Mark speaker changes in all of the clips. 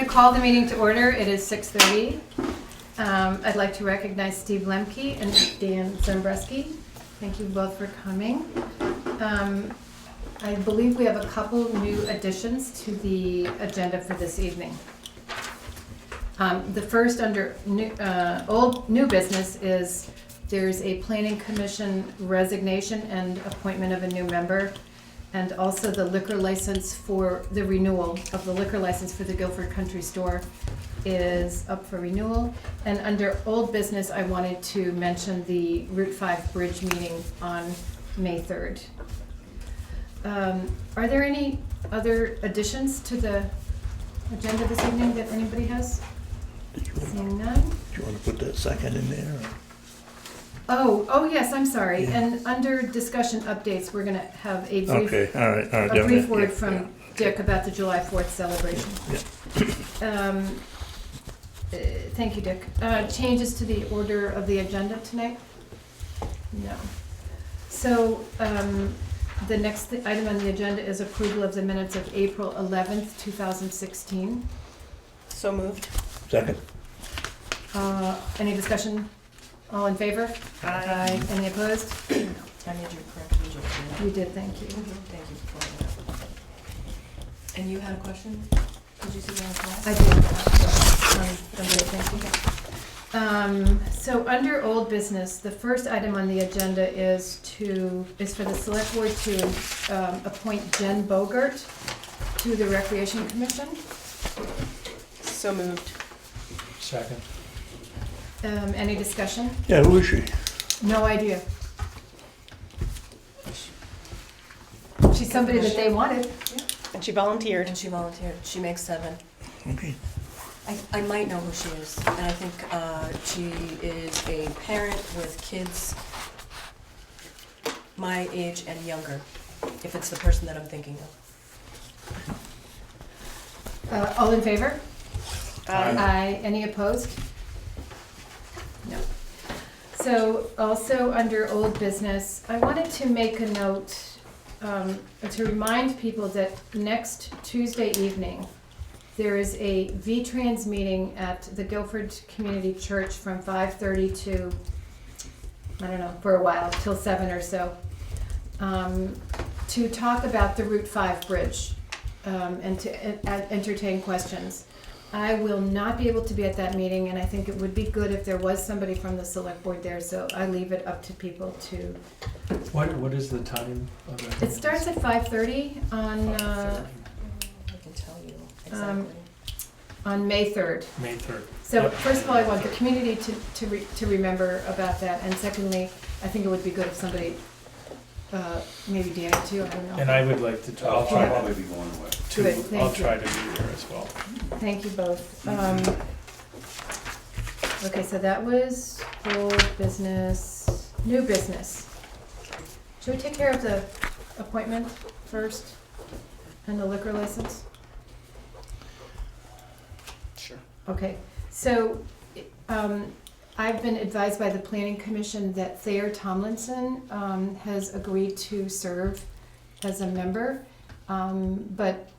Speaker 1: call the meeting to order. It is 6:30. I'd like to recognize Steve Lemke and Dan Zumbruski. Thank you both for coming. I believe we have a couple new additions to the agenda for this evening. The first under new business is there's a planning commission resignation and appointment of a new member, and also the liquor license for the renewal of the liquor license for the Guilford Country Store is up for renewal. And under old business, I wanted to mention the Route 5 bridge meeting on May 3rd. Are there any other additions to the agenda this evening that anybody has? Seeing none?
Speaker 2: Do you want to put that second in there? Or?
Speaker 1: Oh yes, I'm sorry.
Speaker 2: Yeah.
Speaker 1: And under discussion updates, we're gonna have a brief,
Speaker 2: Okay, all right.
Speaker 1: a brief word from Dick about the July 4th celebration.
Speaker 2: Yeah.
Speaker 1: Thank you, Dick. Changes to the order of the agenda tonight? No. So, the next item on the agenda is approval of the minutes of April 11th, 2016.
Speaker 3: So moved.
Speaker 2: Second.
Speaker 1: Any discussion? All in favor?
Speaker 3: Aye.
Speaker 1: Any opposed?
Speaker 3: I need your correction, just
Speaker 1: You did, thank you.
Speaker 3: Thank you for pointing that out. And you had a question? Did you see that as well?
Speaker 1: I did. Thank you. So under old business, the first item on the agenda is for the select board to appoint Jen Bogert to the Recreation Commission.
Speaker 3: So moved.
Speaker 4: Second.
Speaker 1: Any discussion?
Speaker 2: Yeah, who is she?
Speaker 1: No idea. She's somebody that they wanted.
Speaker 3: And she volunteered. And she volunteered. She makes 7.
Speaker 2: Okay.
Speaker 3: I might know who she is, and I think she is a parent with kids my age and younger, if it's the person that I'm thinking of.
Speaker 1: All in favor?
Speaker 4: Aye.
Speaker 1: Aye. Any opposed? No. So also under old business, I wanted to make a note to remind people that next Tuesday evening, there is a VTrans meeting at the Guilford Community Church from 5:30 to, I don't know, for a while, till 7 or so, to talk about the Route 5 bridge and to entertain questions. I will not be able to be at that meeting, and I think it would be good if there was somebody from the select board there, so I leave it up to people to.
Speaker 4: What is the time of it?
Speaker 1: It starts at 5:30 on,
Speaker 3: I can tell you exactly.
Speaker 1: on May 3rd.
Speaker 4: May 3rd.
Speaker 1: So
Speaker 4: Yep.
Speaker 1: first of all, I want the community to remember about that, and secondly, I think it would be good if somebody, maybe Dan too, I don't know.
Speaker 4: And I would like to
Speaker 5: I'll
Speaker 4: try
Speaker 5: probably be going away.
Speaker 1: Good,
Speaker 4: I'll
Speaker 1: thank you.
Speaker 4: try to be there as well.
Speaker 1: Thank you both. Okay, so that was old business, new business. Should we take care of the appointment first and the liquor license?
Speaker 4: Sure.
Speaker 1: Okay, so I've been advised by the Planning Commission that Thayer Tomlinson has agreed to serve as a member.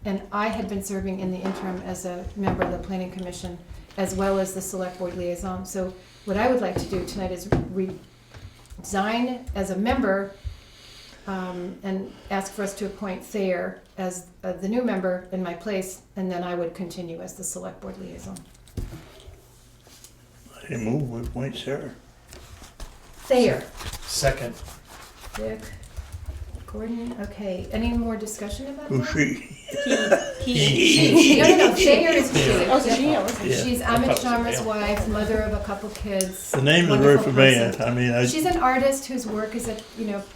Speaker 1: And I had been serving in the interim as a member of the Planning Commission as well as the Select Board Liaison. So what I would like to do tonight is resign as a member and ask for us to appoint Thayer as the new member in my place, and then I would continue as the Select Board Liaison.
Speaker 2: I move with point Sarah.
Speaker 1: Thayer.
Speaker 4: Second.
Speaker 1: Dick. Gordon. Okay. Any more discussion about
Speaker 2: Who's
Speaker 1: that?
Speaker 2: she?
Speaker 1: No. Thayer is she.
Speaker 3: Oh, it's she, oh, it's
Speaker 2: Yeah.
Speaker 1: She's
Speaker 4: I thought
Speaker 1: Amit
Speaker 4: it was a
Speaker 1: Sharma's
Speaker 4: male.
Speaker 1: wife, mother of a couple kids.
Speaker 2: The name is very
Speaker 1: wonderful
Speaker 2: familiar.
Speaker 1: person.
Speaker 2: I mean,
Speaker 1: She's an artist whose work is at,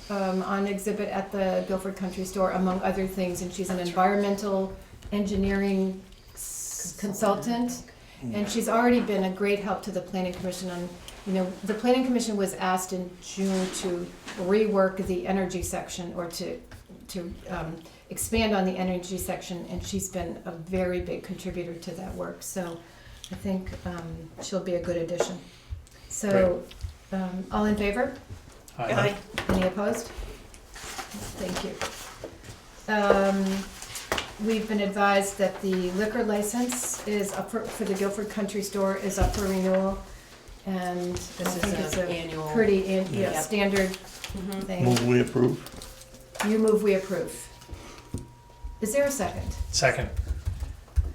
Speaker 1: on exhibit at the Guilford Country Store, among other things, and she's an environmental engineering consultant. And she's already been a great help to the Planning Commission on, the Planning Commission was asked in June to rework the energy section, or to expand on the energy section, and she's been a very big contributor to that work. So I think she'll be a good addition. So, all in favor?
Speaker 3: Aye.
Speaker 1: Any opposed? Thank you. we've been advised that the liquor license is up for the Guilford Country Store is up for renewal. And I
Speaker 3: This
Speaker 1: think
Speaker 3: is
Speaker 1: it's
Speaker 3: an
Speaker 1: a
Speaker 3: annual.
Speaker 1: pretty, yeah,
Speaker 3: Yep.
Speaker 1: standard
Speaker 3: Mhm.
Speaker 1: thing.
Speaker 2: Move we approve?
Speaker 1: You move, we approve. Is there a second?
Speaker 4: Second.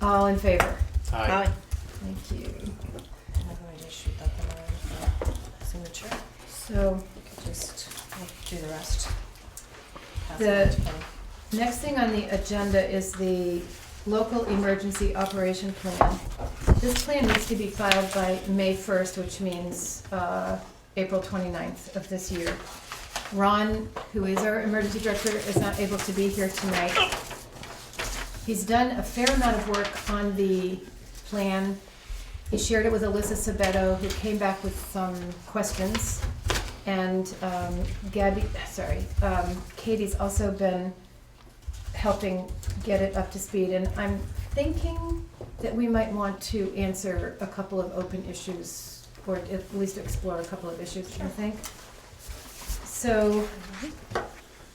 Speaker 1: All in favor?
Speaker 4: Aye.
Speaker 1: Thank you.
Speaker 3: I'm going to just shoot that one around for signature.
Speaker 1: So,
Speaker 3: Just do the rest. Pass
Speaker 1: The-
Speaker 3: it to Penny.
Speaker 1: next thing on the agenda is the local emergency operation plan. This plan needs to be filed by May 1st, which means April 29th of this year. Ron, who is our emergency director, is not able to be here tonight. He's done a fair amount of work on the plan. He shared it with Alyssa Sabetto, who came back with some questions. And Katie's also been helping get it up to speed. And I'm thinking that we might want to answer a couple of open issues, or at least explore a couple of issues, I think. So,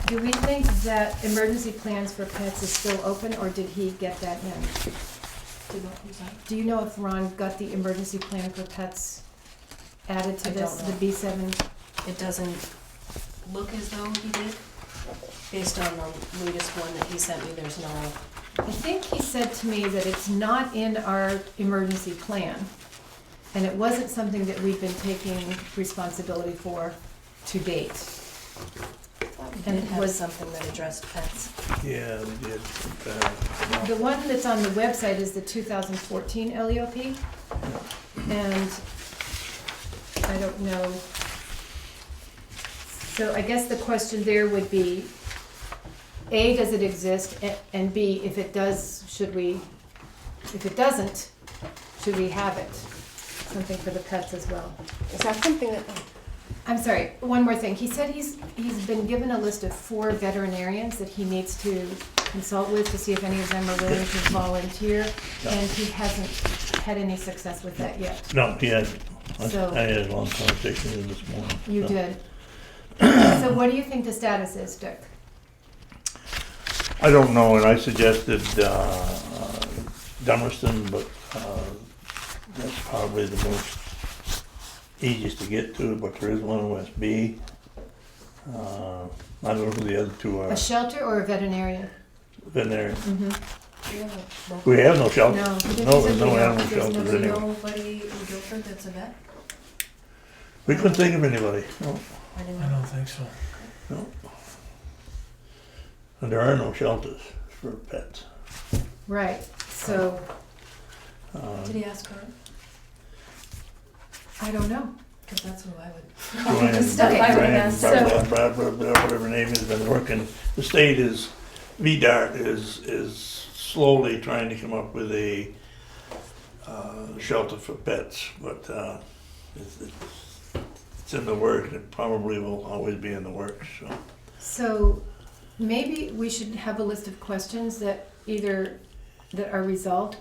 Speaker 1: do we think that emergency plans for pets is still open, or did he get that in? Do you know if Ron got the emergency plan for pets added to
Speaker 3: I
Speaker 1: this,
Speaker 3: don't know.
Speaker 1: the B7?
Speaker 3: It doesn't look as though he did. Based on the latest one that he sent me, there's no,
Speaker 1: I think he said to me that it's not in our emergency plan, and it wasn't something that we've been taking responsibility for to date.
Speaker 3: and
Speaker 1: And
Speaker 3: it had
Speaker 1: was-
Speaker 3: something that addressed pets.
Speaker 2: Yeah, we did.
Speaker 1: The one that's on the website is the 2014 LEOP, and I don't know. So I guess the question there would be, A, does it exist, and B, if it does, if it doesn't, should we have it? Something for the pets as well.
Speaker 3: Is that something that,
Speaker 1: I'm sorry, one more thing. He said he's been given a list of 4 veterinarians that he needs to consult with to see if any of them are willing to volunteer, and he hasn't had any success with that yet.
Speaker 2: No, he had,
Speaker 1: So-
Speaker 2: I had a long conversation with him this morning.
Speaker 1: You
Speaker 2: so.
Speaker 1: did. So what do you think the status is, Dick?
Speaker 2: I don't know, and I suggested Dummerston, but that's probably the most easiest to get to, but there is one in West B. I don't know who the other two are.
Speaker 1: A shelter or a veterinarian?
Speaker 2: Veterinary.
Speaker 1: Mm-hmm.
Speaker 3: do you have a local?
Speaker 2: We have no shelter.
Speaker 1: No, he didn't
Speaker 2: No,
Speaker 1: say
Speaker 2: there's no
Speaker 1: we don't.
Speaker 2: animal
Speaker 1: There's
Speaker 2: shelters
Speaker 1: no-
Speaker 2: anyway.
Speaker 3: Nobody in Guilford that's a vet?
Speaker 2: We couldn't think of anybody, no,
Speaker 3: I didn't
Speaker 4: I
Speaker 3: know.
Speaker 4: don't think so.
Speaker 2: no. And there are no shelters for pets.
Speaker 1: Right, so,
Speaker 3: Did he ask her?
Speaker 1: I don't know.
Speaker 3: Because that's who I would.
Speaker 2: Brian,
Speaker 3: Stuff I would
Speaker 2: Brian,
Speaker 3: ask.
Speaker 2: whatever her name has been working. The state is, VDART is slowly trying to come up with a shelter for pets, but it's in the works. It probably will always be in the works, so.
Speaker 1: So maybe we should have a list of questions that are resolved.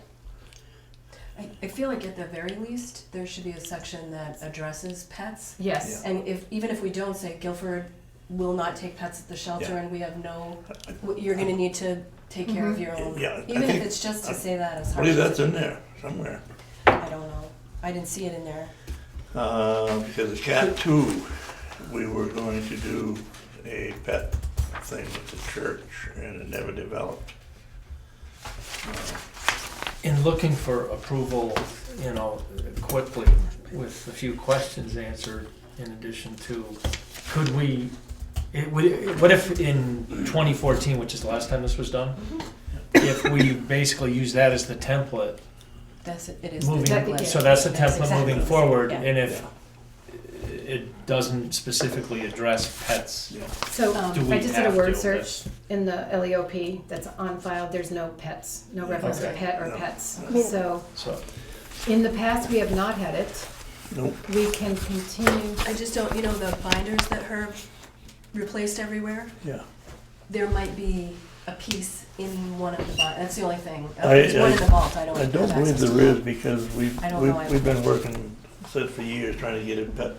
Speaker 3: I feel like at the very least, there should be a section that addresses pets.
Speaker 1: Yes.
Speaker 3: And even if we don't say Guilford will not take pets at the shelter
Speaker 2: Yeah.
Speaker 3: and we have no, you're gonna need to take care of your own.
Speaker 2: Yeah, I
Speaker 3: Even if
Speaker 2: think-
Speaker 3: it's just to say that as
Speaker 2: I
Speaker 3: harsh
Speaker 2: believe
Speaker 3: as
Speaker 2: that's
Speaker 3: it
Speaker 2: in
Speaker 3: is.
Speaker 2: there somewhere.
Speaker 3: I don't know. I didn't see it in there.
Speaker 2: Because the Cat 2, we were going to do a pet thing with the church, and it never developed.
Speaker 4: In looking for approval, quickly, with a few questions answered in addition to, could we, what if in 2014, which is the last time this was done, if we basically use that as the template,
Speaker 3: It is.
Speaker 4: moving,
Speaker 1: Exactly.
Speaker 4: so that's the
Speaker 3: That's
Speaker 4: template
Speaker 3: exactly
Speaker 4: moving
Speaker 3: the same,
Speaker 4: forward,
Speaker 3: yeah.
Speaker 4: and if it doesn't specifically address pets,
Speaker 1: So
Speaker 4: do we
Speaker 1: I just did a
Speaker 4: have
Speaker 1: word
Speaker 4: to?
Speaker 1: search in the LEOP that's on file. There's no pets, no reference to
Speaker 4: Okay.
Speaker 1: pet or
Speaker 2: No.
Speaker 1: pets.
Speaker 3: No.
Speaker 1: So
Speaker 4: So,
Speaker 1: in the past, we have not had it.
Speaker 2: Nope.
Speaker 1: We can continue.
Speaker 3: I just don't, the binders that Herb replaced everywhere,
Speaker 2: Yeah.
Speaker 3: there might be a piece in one of the binders. That's the only thing.
Speaker 2: I-
Speaker 3: There's one in the vault. I don't
Speaker 2: I
Speaker 3: have
Speaker 2: don't believe
Speaker 3: access to
Speaker 2: there is,
Speaker 3: that.
Speaker 2: because
Speaker 3: I don't know.
Speaker 2: we've been working, said for years, trying to get a pet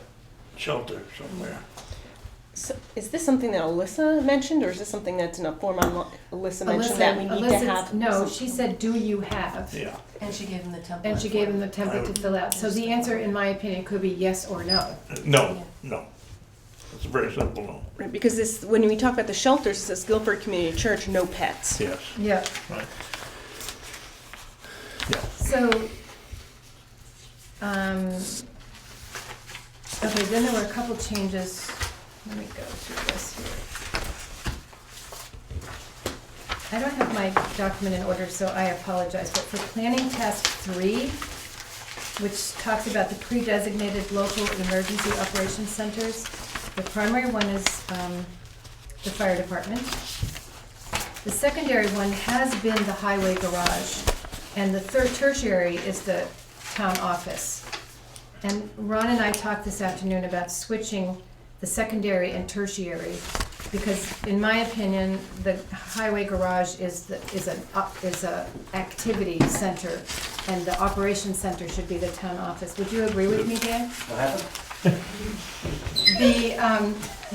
Speaker 2: shelter somewhere.
Speaker 5: So is this something that Alyssa mentioned, or is this something that's in a form on Alyssa mentioned that we need to have?
Speaker 1: No, she said, do you have?
Speaker 2: Yeah.
Speaker 3: And she gave him the template.
Speaker 1: And she gave him the template to fill out. So the answer, in my opinion, could be yes or no.
Speaker 2: No, no. It's a very simple no.
Speaker 5: Right, because this, when we talk about the shelters, it says Guilford Community Church, no pets.
Speaker 2: Yes.
Speaker 1: Yeah.
Speaker 4: Right.
Speaker 2: Yeah.
Speaker 1: So, okay, then there were a couple changes. Let me go through this here. I don't have my document in order, so I apologize, but for planning task 3, which talks about the pre-designated local emergency operations centers, the primary one is the fire department. The secondary one has been the highway garage, and the third tertiary is the town office. And Ron and I talked this afternoon about switching the secondary and tertiary, because in my opinion, the highway garage is a activity center, and the operations center should be the town office. Would you agree with me, Dan?
Speaker 6: What happened?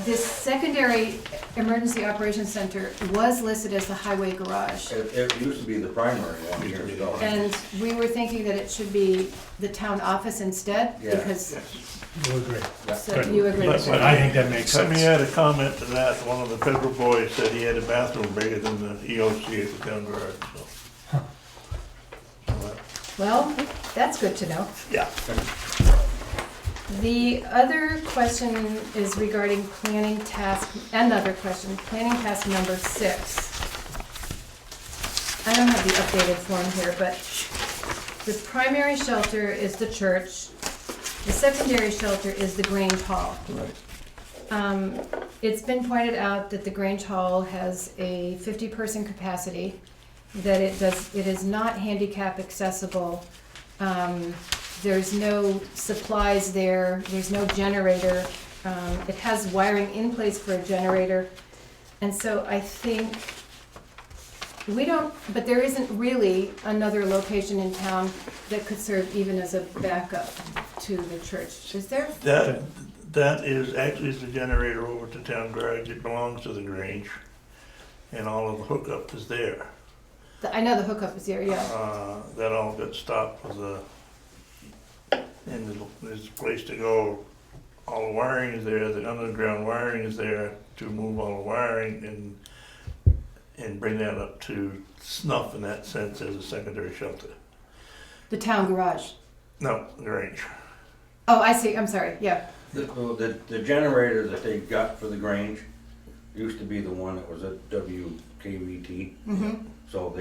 Speaker 1: This secondary emergency operations center was listed as the highway garage.
Speaker 6: It used to be the primary one years ago.
Speaker 1: And we were thinking that it should be the town office instead,
Speaker 6: Yeah.
Speaker 1: because,
Speaker 4: You agree?
Speaker 1: so
Speaker 4: Good.
Speaker 1: you agree.
Speaker 2: But-
Speaker 4: I think that makes
Speaker 2: Let me
Speaker 4: sense.
Speaker 2: add a comment to that. One of the federal boys said he had a bathroom bigger than the EOC at the town garage, so.
Speaker 1: Well, that's good to know.
Speaker 2: Yeah.
Speaker 1: The other question is regarding planning task, another question, planning task number 6. I don't have the updated form here, but the primary shelter is the church. The secondary shelter is the Grange Hall.
Speaker 2: Right.
Speaker 1: It's been pointed out that the Grange Hall has a 50-person capacity, that it is not handicap accessible. There's no supplies there, there's no generator. It has wiring in place for a generator. And so I think but there isn't really another location in town that could serve even as a backup to the church, is there?
Speaker 2: That is actually the generator over to town garage. It belongs to the Grange. And all of the hookup is there.
Speaker 1: I know the hookup is here, yeah.
Speaker 2: That all got stopped with and there's a place to go. All the wiring is there, the underground wiring is there to move all the wiring and bring that up to snuff in that sense as a secondary shelter.
Speaker 1: The town garage.
Speaker 2: No, Grange.
Speaker 1: Oh, I see, I'm sorry, yeah.
Speaker 6: The generator that they got for the Grange used to be the one that was at WKVT.
Speaker 1: Mm-hmm.
Speaker 6: So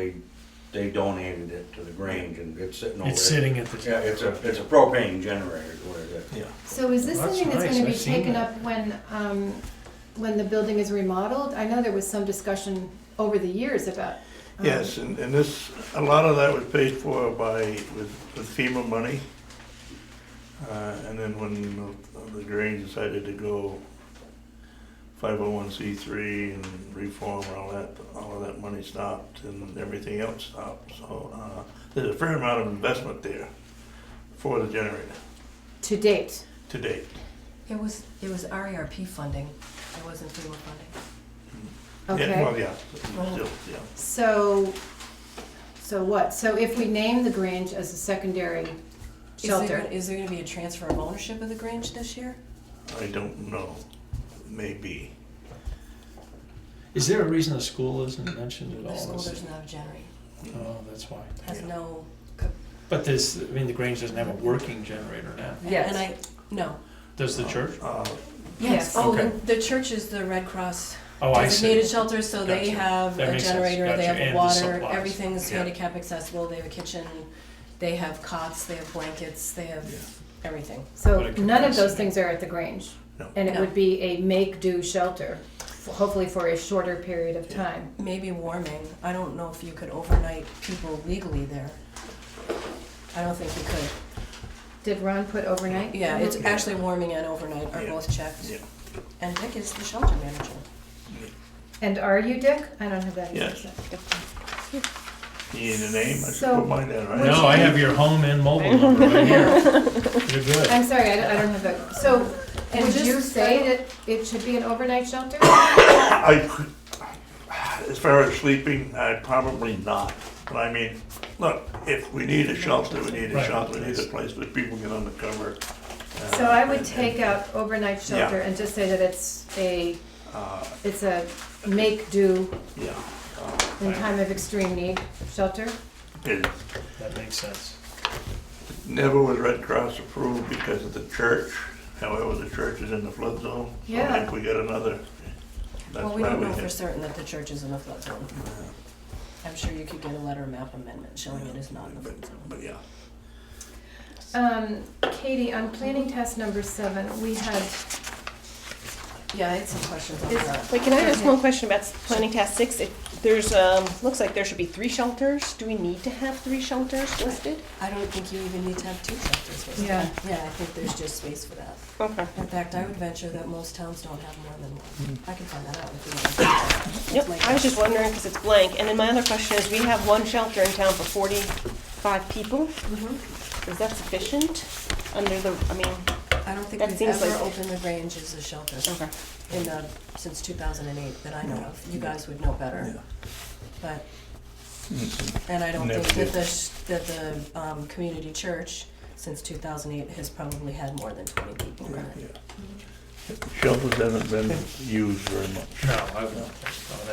Speaker 6: they donated it to the Grange and it's sitting over there.
Speaker 4: It's sitting at the.
Speaker 6: Yeah, it's a propane generator is what it is.
Speaker 2: Yeah.
Speaker 1: So is this
Speaker 4: Well, that's
Speaker 1: something that's
Speaker 4: nice.
Speaker 1: gonna be
Speaker 4: I've seen
Speaker 1: taken
Speaker 4: that.
Speaker 1: up when the building is remodeled? I know there was some discussion over the years about.
Speaker 2: Yes, and this, a lot of that was paid for with FEMA money. And then when the Grange decided to go 501c3 and reform and all of that money stopped and everything else stopped. So there's a fair amount of investment there for the generator
Speaker 1: To date.
Speaker 2: to date.
Speaker 3: It was RERP funding, it wasn't FEMA funding.
Speaker 1: Okay.
Speaker 2: Yeah, well, yeah, still, yeah.
Speaker 1: So what? So if we name the Grange as a secondary shelter,
Speaker 3: Is there gonna be a transfer of ownership of the Grange this year?
Speaker 2: I don't know, maybe.
Speaker 4: Is there a reason the school isn't mentioned at all?
Speaker 3: The school doesn't have a generator,
Speaker 4: Oh, that's why.
Speaker 3: has
Speaker 2: Yeah.
Speaker 3: no.
Speaker 4: But the Grange doesn't have a working generator now.
Speaker 1: Yes.
Speaker 3: And no.
Speaker 4: Does the church?
Speaker 1: Yes.
Speaker 3: Oh,
Speaker 4: Okay.
Speaker 3: the church is the Red Cross
Speaker 4: Oh, I see.
Speaker 3: designated shelter, so they
Speaker 4: Gotcha.
Speaker 3: have
Speaker 4: That
Speaker 3: a
Speaker 4: makes sense.
Speaker 3: generator, they
Speaker 4: Gotcha.
Speaker 3: have
Speaker 4: And the
Speaker 3: water,
Speaker 4: supplies.
Speaker 3: everything's
Speaker 2: Yeah.
Speaker 3: handicap accessible, they have a kitchen, they have cots, they have blankets, they have
Speaker 2: Yeah.
Speaker 3: everything.
Speaker 1: so
Speaker 4: What a
Speaker 1: none of those
Speaker 4: capacity.
Speaker 1: things are at the Grange.
Speaker 2: No.
Speaker 1: And it
Speaker 3: No.
Speaker 1: would be a make-do shelter, hopefully for a shorter period of time.
Speaker 3: Maybe warming, I don't know if you could overnight people legally there. I don't think you could.
Speaker 1: Did Ron put overnight?
Speaker 3: Yeah, it's
Speaker 2: Yeah.
Speaker 3: actually warming and overnight are
Speaker 2: Yeah.
Speaker 3: both checked.
Speaker 2: Yeah.
Speaker 3: And Dick is the shelter manager.
Speaker 1: And are you, Dick? I don't have that.
Speaker 2: Yes. You need a name? I should
Speaker 1: So-
Speaker 2: put mine down, right?
Speaker 4: No, I have your home and mobile number right here. You're good.
Speaker 1: I'm sorry, I don't have that. So And
Speaker 3: Would you
Speaker 1: say that it should be an overnight shelter?
Speaker 2: As far as sleeping, probably not. But I mean, look, if we need a shelter, we need a
Speaker 4: Right.
Speaker 2: shelter, we need a place where people get under cover.
Speaker 1: So I would take out overnight shelter
Speaker 2: Yeah.
Speaker 1: and just say that it's a
Speaker 2: Uh,
Speaker 1: make-do
Speaker 2: yeah,
Speaker 1: in time of extreme need shelter.
Speaker 2: it
Speaker 4: That makes sense.
Speaker 2: never was Red Cross approved because of the church. However, the church is in the flood zone. So
Speaker 1: Yeah.
Speaker 2: if we get another, that's
Speaker 3: Well, we
Speaker 2: why
Speaker 3: don't
Speaker 2: we
Speaker 3: know for
Speaker 2: hit.
Speaker 3: certain that the church is in a flood zone. I'm sure you could get a letter map amendment showing it is not in the flood zone.
Speaker 2: But yeah,
Speaker 1: Katie, on planning task number 7, we had,
Speaker 3: Yeah, I had some questions on
Speaker 1: Is-
Speaker 3: that.
Speaker 5: Wait, can I ask one question about planning task 6? If there's, looks like there should be 3 shelters. Do we need to have 3 shelters listed?
Speaker 3: I don't think you even need to have 2 shelters. for
Speaker 1: Yeah.
Speaker 3: that. Yeah, I think there's just space for that.
Speaker 5: Okay.
Speaker 3: In fact, I would venture that most towns don't have more than one. I can find that out if you want.
Speaker 5: Yep, I was just wondering because it's blank. And then my other question is, we have 1 shelter in town for 45 people.
Speaker 3: Mhm.
Speaker 5: Is that sufficient under the, I mean,
Speaker 3: I don't think
Speaker 5: That
Speaker 3: we've
Speaker 5: seems
Speaker 3: ever
Speaker 5: like-
Speaker 3: opened the Grange as a shelter
Speaker 5: okay.
Speaker 3: in the, since 2008 that I know of. You guys would know better,
Speaker 2: yeah.
Speaker 3: but, and I don't
Speaker 2: Never
Speaker 3: think that
Speaker 2: did.
Speaker 3: the community church since 2008 has probably had more than 20 people in it.
Speaker 2: Yeah. Shelters haven't been used very much.
Speaker 4: No, I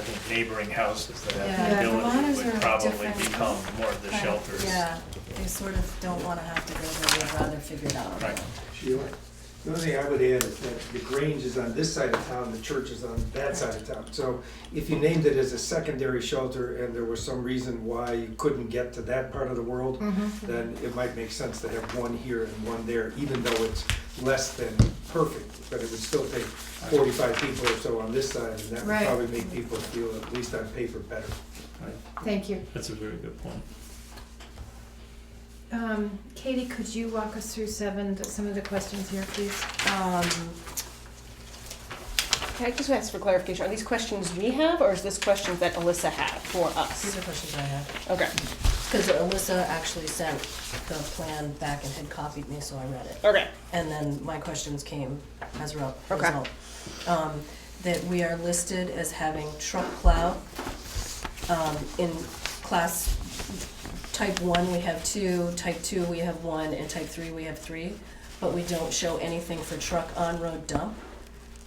Speaker 4: think neighboring houses that have
Speaker 3: Yeah,
Speaker 4: the
Speaker 1: the
Speaker 4: ability
Speaker 3: Vermonters
Speaker 4: would
Speaker 3: are
Speaker 4: probably
Speaker 3: different.
Speaker 4: become more of the
Speaker 3: Kind of-
Speaker 4: shelters.
Speaker 3: Yeah, they sort of don't wanna have to go there, they'd rather figure it out.
Speaker 4: Right.
Speaker 7: Sheila, the only thing I would add is that the Grange is on this side of town, the church is on that side of town. So if you named it as a secondary shelter and there was some reason why you couldn't get to that part of the world, then it might make sense to have 1 here and 1 there, even though it's less than perfect. But it would still take 45 people or so on this side, and that would
Speaker 1: Right.
Speaker 7: probably make people feel, at least on paper, better.
Speaker 1: thank you.
Speaker 4: That's a very good point.
Speaker 1: Katie, could you walk us through 7, some of the questions here, please?
Speaker 5: Can I just ask for clarification? Are these questions we have, or is this questions that Alyssa had for
Speaker 3: These
Speaker 5: us?
Speaker 3: are questions I have.
Speaker 5: Okay,
Speaker 3: Because Alyssa actually sent the plan back and had copied me, so I read it.
Speaker 5: okay,
Speaker 3: And then my questions came as a
Speaker 5: Okay.
Speaker 3: result. That we are listed as having truck plow. In class type 1, we have 2, type 2, we have 1, and type 3, we have 3. But we don't show anything for truck on-road dump.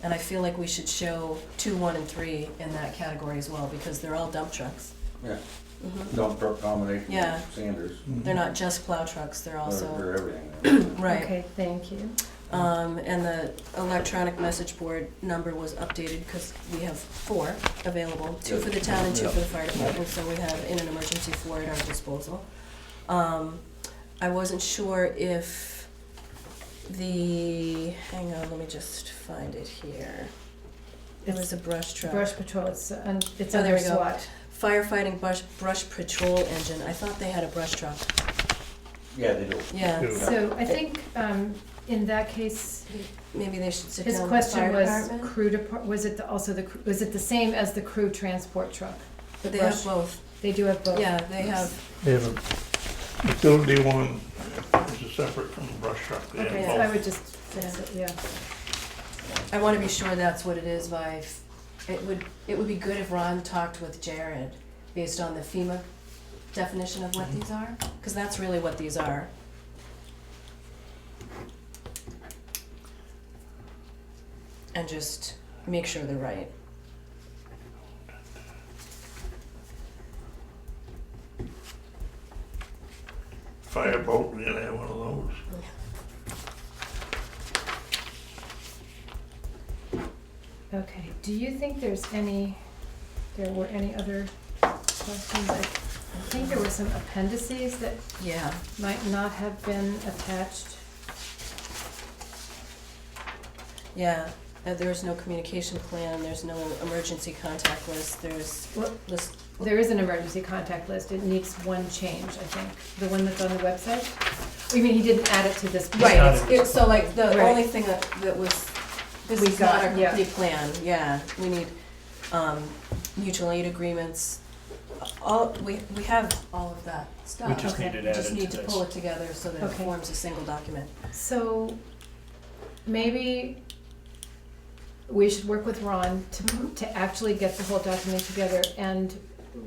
Speaker 3: And I feel like we should show 2, 1, and 3 in that category as well, because they're all dump trucks.
Speaker 6: Yeah,
Speaker 3: Mhm.
Speaker 6: dump truck combination
Speaker 3: Yeah.
Speaker 6: with Sanders.
Speaker 3: They're not just plow trucks, they're also,
Speaker 6: They're everything.
Speaker 3: right.
Speaker 1: Okay, thank you.
Speaker 3: And the electronic message board number was updated because we have 4 available, 2 for the town and 2 for the fire department, so we have in an emergency 4 at our disposal. I wasn't sure if hang on, let me just find it here. It was a brush truck.
Speaker 1: Brush patrol, it's
Speaker 3: Oh,
Speaker 1: under
Speaker 3: there we go.
Speaker 1: SWAT.
Speaker 3: Firefighting brush patrol engine, I thought they had a brush truck,
Speaker 6: Yeah, they do.
Speaker 3: yeah.
Speaker 2: Yeah.
Speaker 1: So I think, in that case,
Speaker 3: Maybe they should sit
Speaker 1: his
Speaker 3: down with the
Speaker 1: question
Speaker 3: fire
Speaker 1: was
Speaker 3: department.
Speaker 1: crew was it was it the same as the crew transport truck?
Speaker 3: But they have
Speaker 1: brush.
Speaker 3: both,
Speaker 1: They do have both?
Speaker 3: yeah, they have,
Speaker 2: They have a utility one, is separate from the brush truck. They have
Speaker 1: Okay, so
Speaker 2: both.
Speaker 1: I would just fix it, yeah.
Speaker 3: I wanna be sure that's what it is by, it would be good if Ron talked with Jared based on the FEMA definition of what these are, cause that's really what these are. And just make sure they're right.
Speaker 2: Fireboat, we're gonna have one of those.
Speaker 1: Okay, do you think there were any other questions? I think there were some appendices that
Speaker 3: Yeah,
Speaker 1: might not have been attached.
Speaker 3: yeah, there's no communication plan, there's no emergency contact list, there's
Speaker 1: Well,
Speaker 3: list,
Speaker 1: there is an emergency contact list, it needs one change, I think, the one that's on the website. You mean he didn't add it to this?
Speaker 3: right,
Speaker 4: not
Speaker 3: it's, so like, the
Speaker 1: Right.
Speaker 3: only thing that was, this
Speaker 1: We
Speaker 3: is not
Speaker 1: got,
Speaker 3: a
Speaker 1: yeah.
Speaker 3: complete plan, yeah, we need, mutual aid agreements, all, we have all of that stuff.
Speaker 4: We just
Speaker 1: Okay.
Speaker 4: need it
Speaker 3: We
Speaker 4: added
Speaker 3: just need to
Speaker 4: this.
Speaker 3: pull it together so that it
Speaker 1: Okay.
Speaker 3: forms a single document.
Speaker 1: So, maybe we should work with Ron to actually get the whole document together, and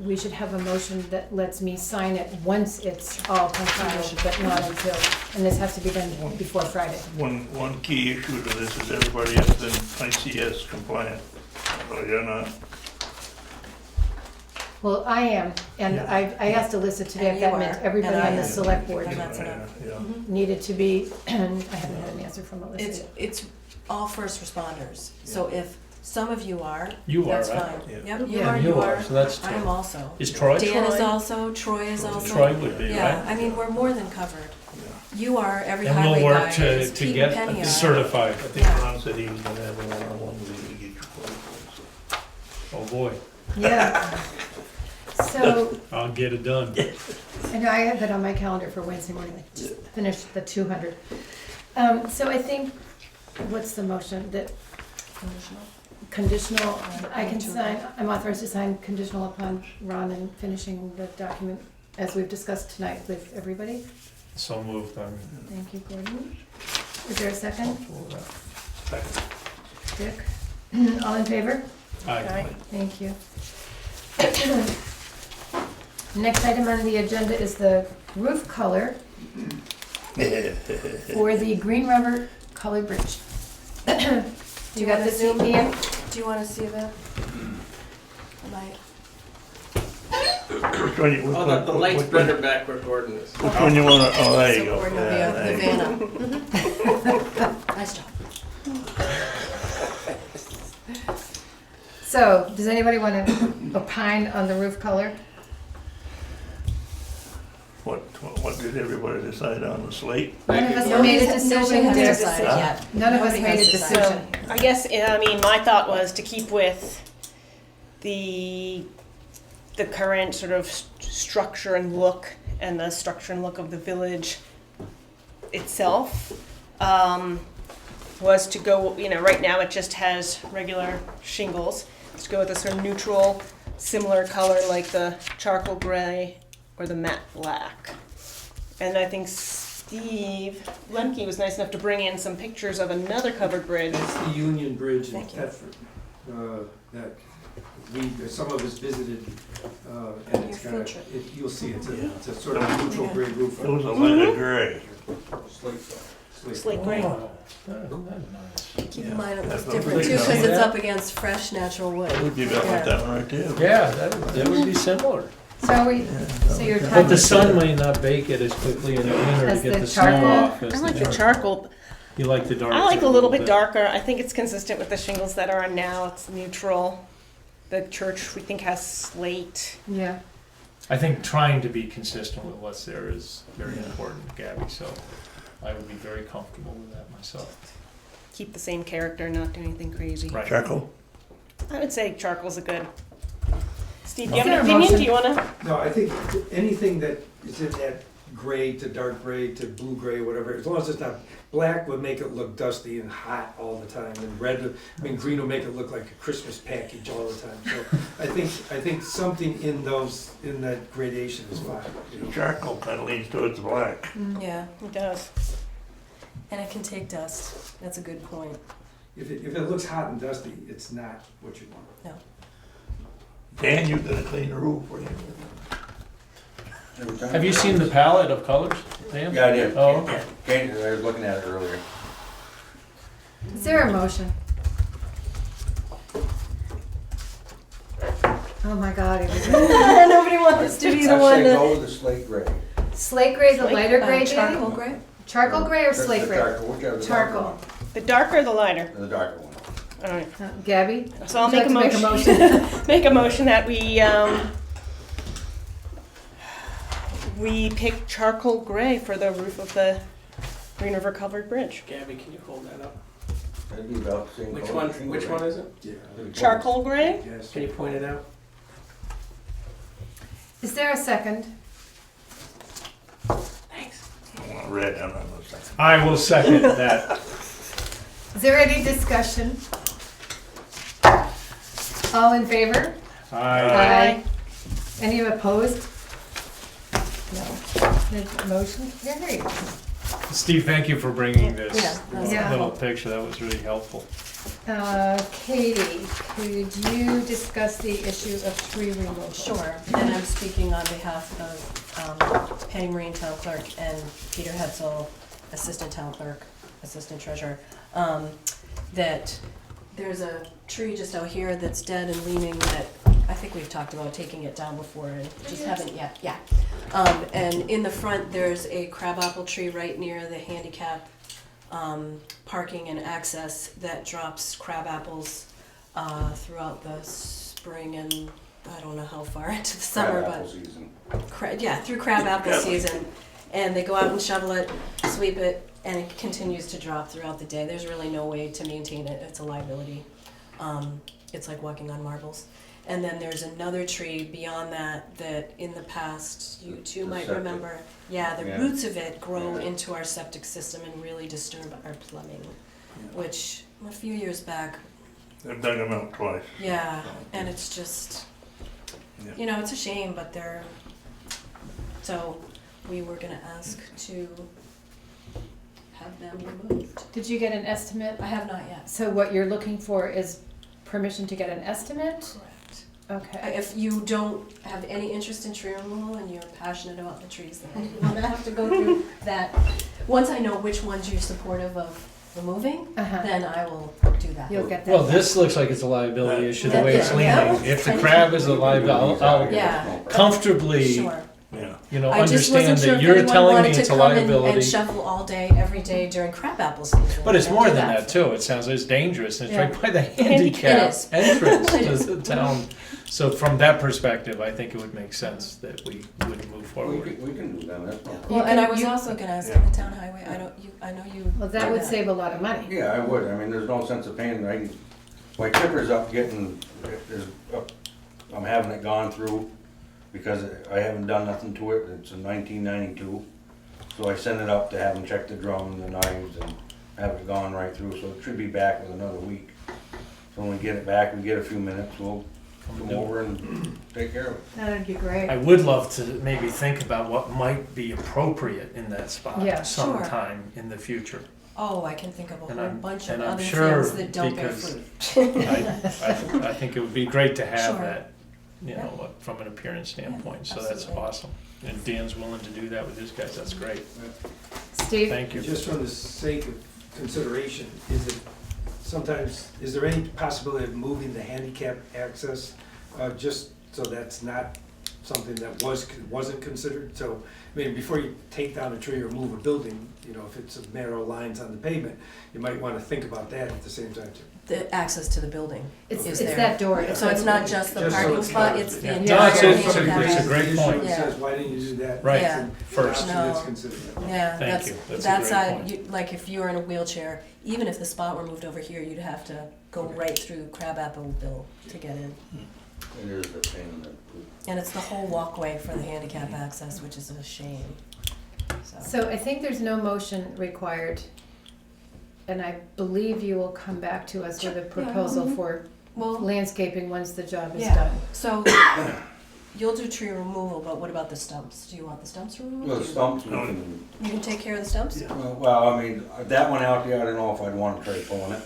Speaker 1: we should have a motion that lets me sign it once it's all completed, but not until, and this has to be done before Friday.
Speaker 2: One key issue to this is everybody has been ICS compliant. Well, you're not.
Speaker 1: Well, I am, and
Speaker 2: Yeah.
Speaker 1: I asked Alyssa today
Speaker 3: And
Speaker 1: if that
Speaker 3: you
Speaker 1: meant
Speaker 3: are,
Speaker 1: everybody
Speaker 3: and I
Speaker 1: on the
Speaker 3: am.
Speaker 1: select board
Speaker 3: And that's enough.
Speaker 2: Yeah.
Speaker 1: needed to be, and I haven't had an answer from Alyssa
Speaker 3: It's,
Speaker 1: yet.
Speaker 3: it's all first responders, so if some of you are,
Speaker 4: You are,
Speaker 3: that's
Speaker 4: right?
Speaker 3: fine.
Speaker 2: Yeah.
Speaker 3: Yep, you
Speaker 1: Yeah.
Speaker 3: are,
Speaker 4: You
Speaker 3: you
Speaker 4: are,
Speaker 3: are.
Speaker 4: so that's
Speaker 3: I am
Speaker 4: two.
Speaker 3: also.
Speaker 4: Is Troy?
Speaker 3: Dan is
Speaker 5: Troy.
Speaker 3: also, Troy is also.
Speaker 4: Troy would be,
Speaker 3: Yeah,
Speaker 4: right?
Speaker 3: I mean, we're more than covered. You are, every
Speaker 4: And
Speaker 3: highway
Speaker 4: we'll
Speaker 3: guy
Speaker 4: work
Speaker 3: is,
Speaker 4: to
Speaker 3: Pete
Speaker 4: get
Speaker 3: and Penny are.
Speaker 4: certified.
Speaker 2: I think
Speaker 3: Yeah.
Speaker 2: Ron said he was gonna have a one-on-one with you to get your phone.
Speaker 4: Oh, boy,
Speaker 1: Yeah. So,
Speaker 4: I'll get it done.
Speaker 1: I know I have that on my calendar for Wednesday morning, like, just finish the 200. So I think, what's the motion, that conditional, I can sign, I'm authorized to sign conditional upon Ron and finishing the document as we've discussed tonight with everybody.
Speaker 4: So moved, I'm
Speaker 1: Thank you, Gordon. Is there a second?
Speaker 4: comfortable with
Speaker 2: Second.
Speaker 1: Dick? All in favor?
Speaker 4: that. Aye.
Speaker 1: Thank you. Next item on the agenda is the roof color for the Green Rubber Color Bridge. You got
Speaker 3: wanna
Speaker 1: this,
Speaker 3: zoom?
Speaker 1: Ian?
Speaker 3: Do you wanna see that? Light.
Speaker 2: Which one you?
Speaker 8: Oh, the light's better back where Gordon is.
Speaker 2: Which one you wanna, oh, there you
Speaker 3: So
Speaker 2: go.
Speaker 3: Gordon will be
Speaker 2: Yeah,
Speaker 3: a
Speaker 2: there you go.
Speaker 3: Havana. Nice job.
Speaker 1: So, does anybody want to opine on the roof color?
Speaker 2: What did everybody decide on, the slate?
Speaker 1: None of us
Speaker 3: Nobody
Speaker 1: made a
Speaker 3: has
Speaker 1: decision.
Speaker 3: decided yet.
Speaker 1: None of us
Speaker 3: Nobody
Speaker 1: made a
Speaker 3: has decided.
Speaker 1: decision.
Speaker 5: I guess, I mean, my thought was to keep with the current sort of structure and look, and the structure and look of the village itself. Was to go, right now it just has regular shingles. Let's go with a sort of neutral, similar color like the charcoal gray or the matte black. And I think Steve Lemke was nice enough to bring in some pictures of another covered bridge.
Speaker 7: It's the Union Bridge in
Speaker 3: Thank you.
Speaker 7: Thetford, that some of us visited, and it's
Speaker 3: Your
Speaker 7: got,
Speaker 3: field trip.
Speaker 7: you'll see, it's a sort of neutral gray roof.
Speaker 2: It was a lighter gray.
Speaker 5: Slate gray.
Speaker 4: Oh, that's nice.
Speaker 3: Keep
Speaker 2: Yeah.
Speaker 3: in mind it looks
Speaker 2: That's
Speaker 3: different
Speaker 2: what
Speaker 3: too,
Speaker 2: we
Speaker 3: because
Speaker 2: got.
Speaker 3: it's up against fresh natural wood.
Speaker 2: Would be about like that one right there.
Speaker 4: Yeah, that would be similar.
Speaker 1: So you're
Speaker 4: But
Speaker 1: talking,
Speaker 4: the sun may not bake it as quickly in the winter
Speaker 1: As
Speaker 4: to get
Speaker 1: the
Speaker 4: the snow
Speaker 1: charcoal?
Speaker 4: off.
Speaker 5: I
Speaker 4: as
Speaker 5: like the
Speaker 4: dark.
Speaker 5: charcoal.
Speaker 4: You like the dark?
Speaker 5: I like a little bit darker. I think it's consistent with the shingles that are on now. It's neutral. The church, we think, has slate.
Speaker 1: yeah,
Speaker 4: I think trying to be consistent with what's there is very important, Gabby, so I would be very comfortable with that myself.
Speaker 5: Keep the same character, not do anything crazy.
Speaker 4: Right.
Speaker 2: Charcoal?
Speaker 5: I would say charcoal's a good. Steve, do
Speaker 1: Is
Speaker 5: you have
Speaker 1: there
Speaker 5: an
Speaker 1: a
Speaker 5: opinion?
Speaker 1: motion?
Speaker 5: Do you want to?
Speaker 7: No, I think anything that is in that gray to dark gray to blue gray, whatever, as long as it's not, black would make it look dusty and hot all the time, and red, green will make it look like a Christmas package all the time. So I think something in that gradation is fine.
Speaker 2: Charcoal kind of leans towards black.
Speaker 3: Yeah,
Speaker 5: It does.
Speaker 3: and it can take dust. That's a good point.
Speaker 7: If it looks hot and dusty, it's not what you want.
Speaker 3: No.
Speaker 2: Dan, you gotta clean the roof, what do you?
Speaker 4: Have you seen the palette of colors, Dan?
Speaker 6: Yeah, I did.
Speaker 4: Oh, okay.
Speaker 6: Genda, I was looking at it earlier.
Speaker 1: is there a motion? Oh my God,
Speaker 3: Nobody wants to be the
Speaker 6: I
Speaker 3: one
Speaker 6: say
Speaker 3: that.
Speaker 6: go with the slate gray.
Speaker 1: slate gray, the lighter gray,
Speaker 3: Charcoal
Speaker 1: Jamie?
Speaker 3: gray?
Speaker 1: Charcoal gray or
Speaker 6: The
Speaker 1: slate gray?
Speaker 6: darker, whichever the darker
Speaker 1: Charcoal.
Speaker 6: one.
Speaker 5: The darker or the lighter?
Speaker 6: The darker one.
Speaker 5: All right.
Speaker 1: Gabby?
Speaker 5: So I'll
Speaker 1: Would you
Speaker 5: make a
Speaker 1: like to
Speaker 5: motion. Make a motion that we pick charcoal gray for the roof of the Green River Covered Bridge.
Speaker 8: Gabby, can you hold that up?
Speaker 6: That'd be about the same
Speaker 8: Which
Speaker 6: color.
Speaker 8: one? Which one is it?
Speaker 7: Yeah.
Speaker 5: Charcoal gray?
Speaker 7: Yes.
Speaker 8: Can you point it out?
Speaker 1: Is there a second?
Speaker 5: Thanks.
Speaker 2: I want red, I'm not gonna say.
Speaker 4: I will second that.
Speaker 1: Is there any discussion? All in favor?
Speaker 4: Aye.
Speaker 1: Any opposed? No. The motion carried.
Speaker 4: Steve, thank you for bringing
Speaker 3: Yeah,
Speaker 4: this
Speaker 3: that's
Speaker 1: Yeah.
Speaker 4: little picture, that was really helpful.
Speaker 1: Katie, could you discuss the issue of tree removal?
Speaker 3: Sure, and I'm speaking on behalf of Penny Marine Town Clerk and Peter Hetzel, Assistant Town Clerk, Assistant Treasurer, that there's a tree just out here that's dead and leaning that I think we've talked about taking it down before and just haven't yet, yeah. And in the front, there's a crabapple tree right near the handicap parking and access that drops crab apples throughout the spring and I don't know how far into the summer,
Speaker 6: Crab apple
Speaker 3: but
Speaker 6: season.
Speaker 3: yeah, through crab apple season. And they go out and shovel it, sweep it, and it continues to drop throughout the day. There's really no way to maintain it. It's a liability. It's like walking on marbles. And then there's another tree beyond that that in the past you two
Speaker 6: The
Speaker 3: might
Speaker 6: septic.
Speaker 3: remember. Yeah, the
Speaker 6: Yeah.
Speaker 3: roots of it grow
Speaker 6: Yeah.
Speaker 3: into our septic system and really disturb our plumbing, which a few years back,
Speaker 2: They've dug them out twice.
Speaker 3: yeah, and it's just,
Speaker 2: Yeah.
Speaker 3: you know, it's a shame, but they're, so we were gonna ask to have them removed.
Speaker 1: Did you get an estimate?
Speaker 3: I have not yet.
Speaker 1: So what you're looking for is permission to get an estimate?
Speaker 3: Correct.
Speaker 1: Okay.
Speaker 3: If you don't have any interest in tree removal and you're passionate about the trees, then I'm gonna have to go through that. Once I know which ones you're supportive of removing,
Speaker 1: Uh-huh.
Speaker 3: then I will do that.
Speaker 1: You'll get that.
Speaker 4: Well, this looks like it's a liability issue, the way it's
Speaker 3: Yeah.
Speaker 4: leaning. If the crab is a liability, I'll
Speaker 3: Yeah.
Speaker 4: comfortably,
Speaker 3: Sure.
Speaker 2: Yeah.
Speaker 4: you know,
Speaker 3: I just wasn't
Speaker 4: understand
Speaker 3: sure
Speaker 4: that
Speaker 3: if
Speaker 4: you're
Speaker 3: anyone
Speaker 4: telling me
Speaker 3: wanted to
Speaker 4: it's a
Speaker 3: come and
Speaker 4: liability.
Speaker 3: shovel all day, every day during crabapple season.
Speaker 4: But it's
Speaker 3: and
Speaker 4: more
Speaker 3: do
Speaker 4: than that too. It sounds like it's dangerous and it's
Speaker 1: Yeah.
Speaker 4: right by the
Speaker 3: It
Speaker 4: handicap
Speaker 3: is.
Speaker 4: entrance
Speaker 3: It
Speaker 4: to
Speaker 3: is.
Speaker 4: the town. So from that perspective, I think it would make sense that we would move
Speaker 6: We
Speaker 4: forward.
Speaker 6: can do that, that's no problem.
Speaker 3: Well, and I was
Speaker 1: You-
Speaker 3: also gonna ask
Speaker 2: Yeah.
Speaker 3: on the town highway, I know you.
Speaker 1: Well, that would save a lot of money.
Speaker 6: Yeah, I would, I mean, there's no sense of paying, my tipper's up getting, I'm having it gone through because I haven't done nothing to it, it's in 1992. So I sent it up to have them check the drum and the knives and have it gone right through, so it should be back with another week. So when we get it back, we get a few minutes, we'll come over and take care of it.
Speaker 1: That'd be great.
Speaker 4: I would love to maybe think about what might be appropriate in that spot
Speaker 1: Yeah,
Speaker 3: sure.
Speaker 4: sometime in the future.
Speaker 3: Oh, I can think of a
Speaker 4: And
Speaker 3: whole
Speaker 4: I'm-
Speaker 3: bunch of
Speaker 4: and I'm
Speaker 3: other
Speaker 4: sure
Speaker 3: things that don't bear
Speaker 4: because-
Speaker 3: fruit.
Speaker 4: I think it would be great to have
Speaker 3: Sure.
Speaker 4: that, you know, from an appearance standpoint, so that's
Speaker 3: absolutely.
Speaker 4: awesome. And Dan's willing to do that with his guys, that's great.
Speaker 1: Steve?
Speaker 4: Thank you.
Speaker 7: Just for the sake of consideration, is there any possibility of moving the handicap access, just so that's not something that wasn't considered? So, I mean, before you take down a tree or move a building, you know, if it's a matter of lines on the pavement, you might want to think about that at the same time too.
Speaker 3: The access to the building
Speaker 1: It's
Speaker 3: is
Speaker 1: it's
Speaker 3: there.
Speaker 1: that door.
Speaker 3: So it's not just the
Speaker 7: Just so
Speaker 3: parking
Speaker 7: it's
Speaker 3: spot,
Speaker 7: not-
Speaker 3: it's the
Speaker 2: Yeah.
Speaker 3: entire
Speaker 4: No, it's
Speaker 3: handicap
Speaker 4: a
Speaker 3: access.
Speaker 4: great
Speaker 7: The
Speaker 4: point.
Speaker 7: issue
Speaker 3: Yeah.
Speaker 7: says, why didn't you do that?
Speaker 4: Right.
Speaker 3: Yeah.
Speaker 7: And
Speaker 4: First.
Speaker 7: option that's considered.
Speaker 3: Yeah,
Speaker 4: Thank you. That's a
Speaker 3: that's
Speaker 4: great
Speaker 3: how,
Speaker 4: point.
Speaker 3: you, like if you're in a wheelchair, even if the spot were moved over here, you'd have to go right through Crabapple Bill to get in.
Speaker 6: It is a pain in the.
Speaker 3: And it's the whole walkway for the handicap access, which is a shame.
Speaker 1: So I think there's no motion required, and I believe you will come back to us with a proposal
Speaker 3: mhm.
Speaker 1: for
Speaker 3: Well,
Speaker 1: landscaping once the job is
Speaker 3: yeah,
Speaker 1: done.
Speaker 3: so you'll do tree removal, but what about the stumps? Do you want the stumps removed?
Speaker 6: Well, the stumps, we can,
Speaker 3: You can take care of the stumps?
Speaker 2: Yeah.
Speaker 6: well, I mean, that one out there, I don't know if I'd want to try pulling it.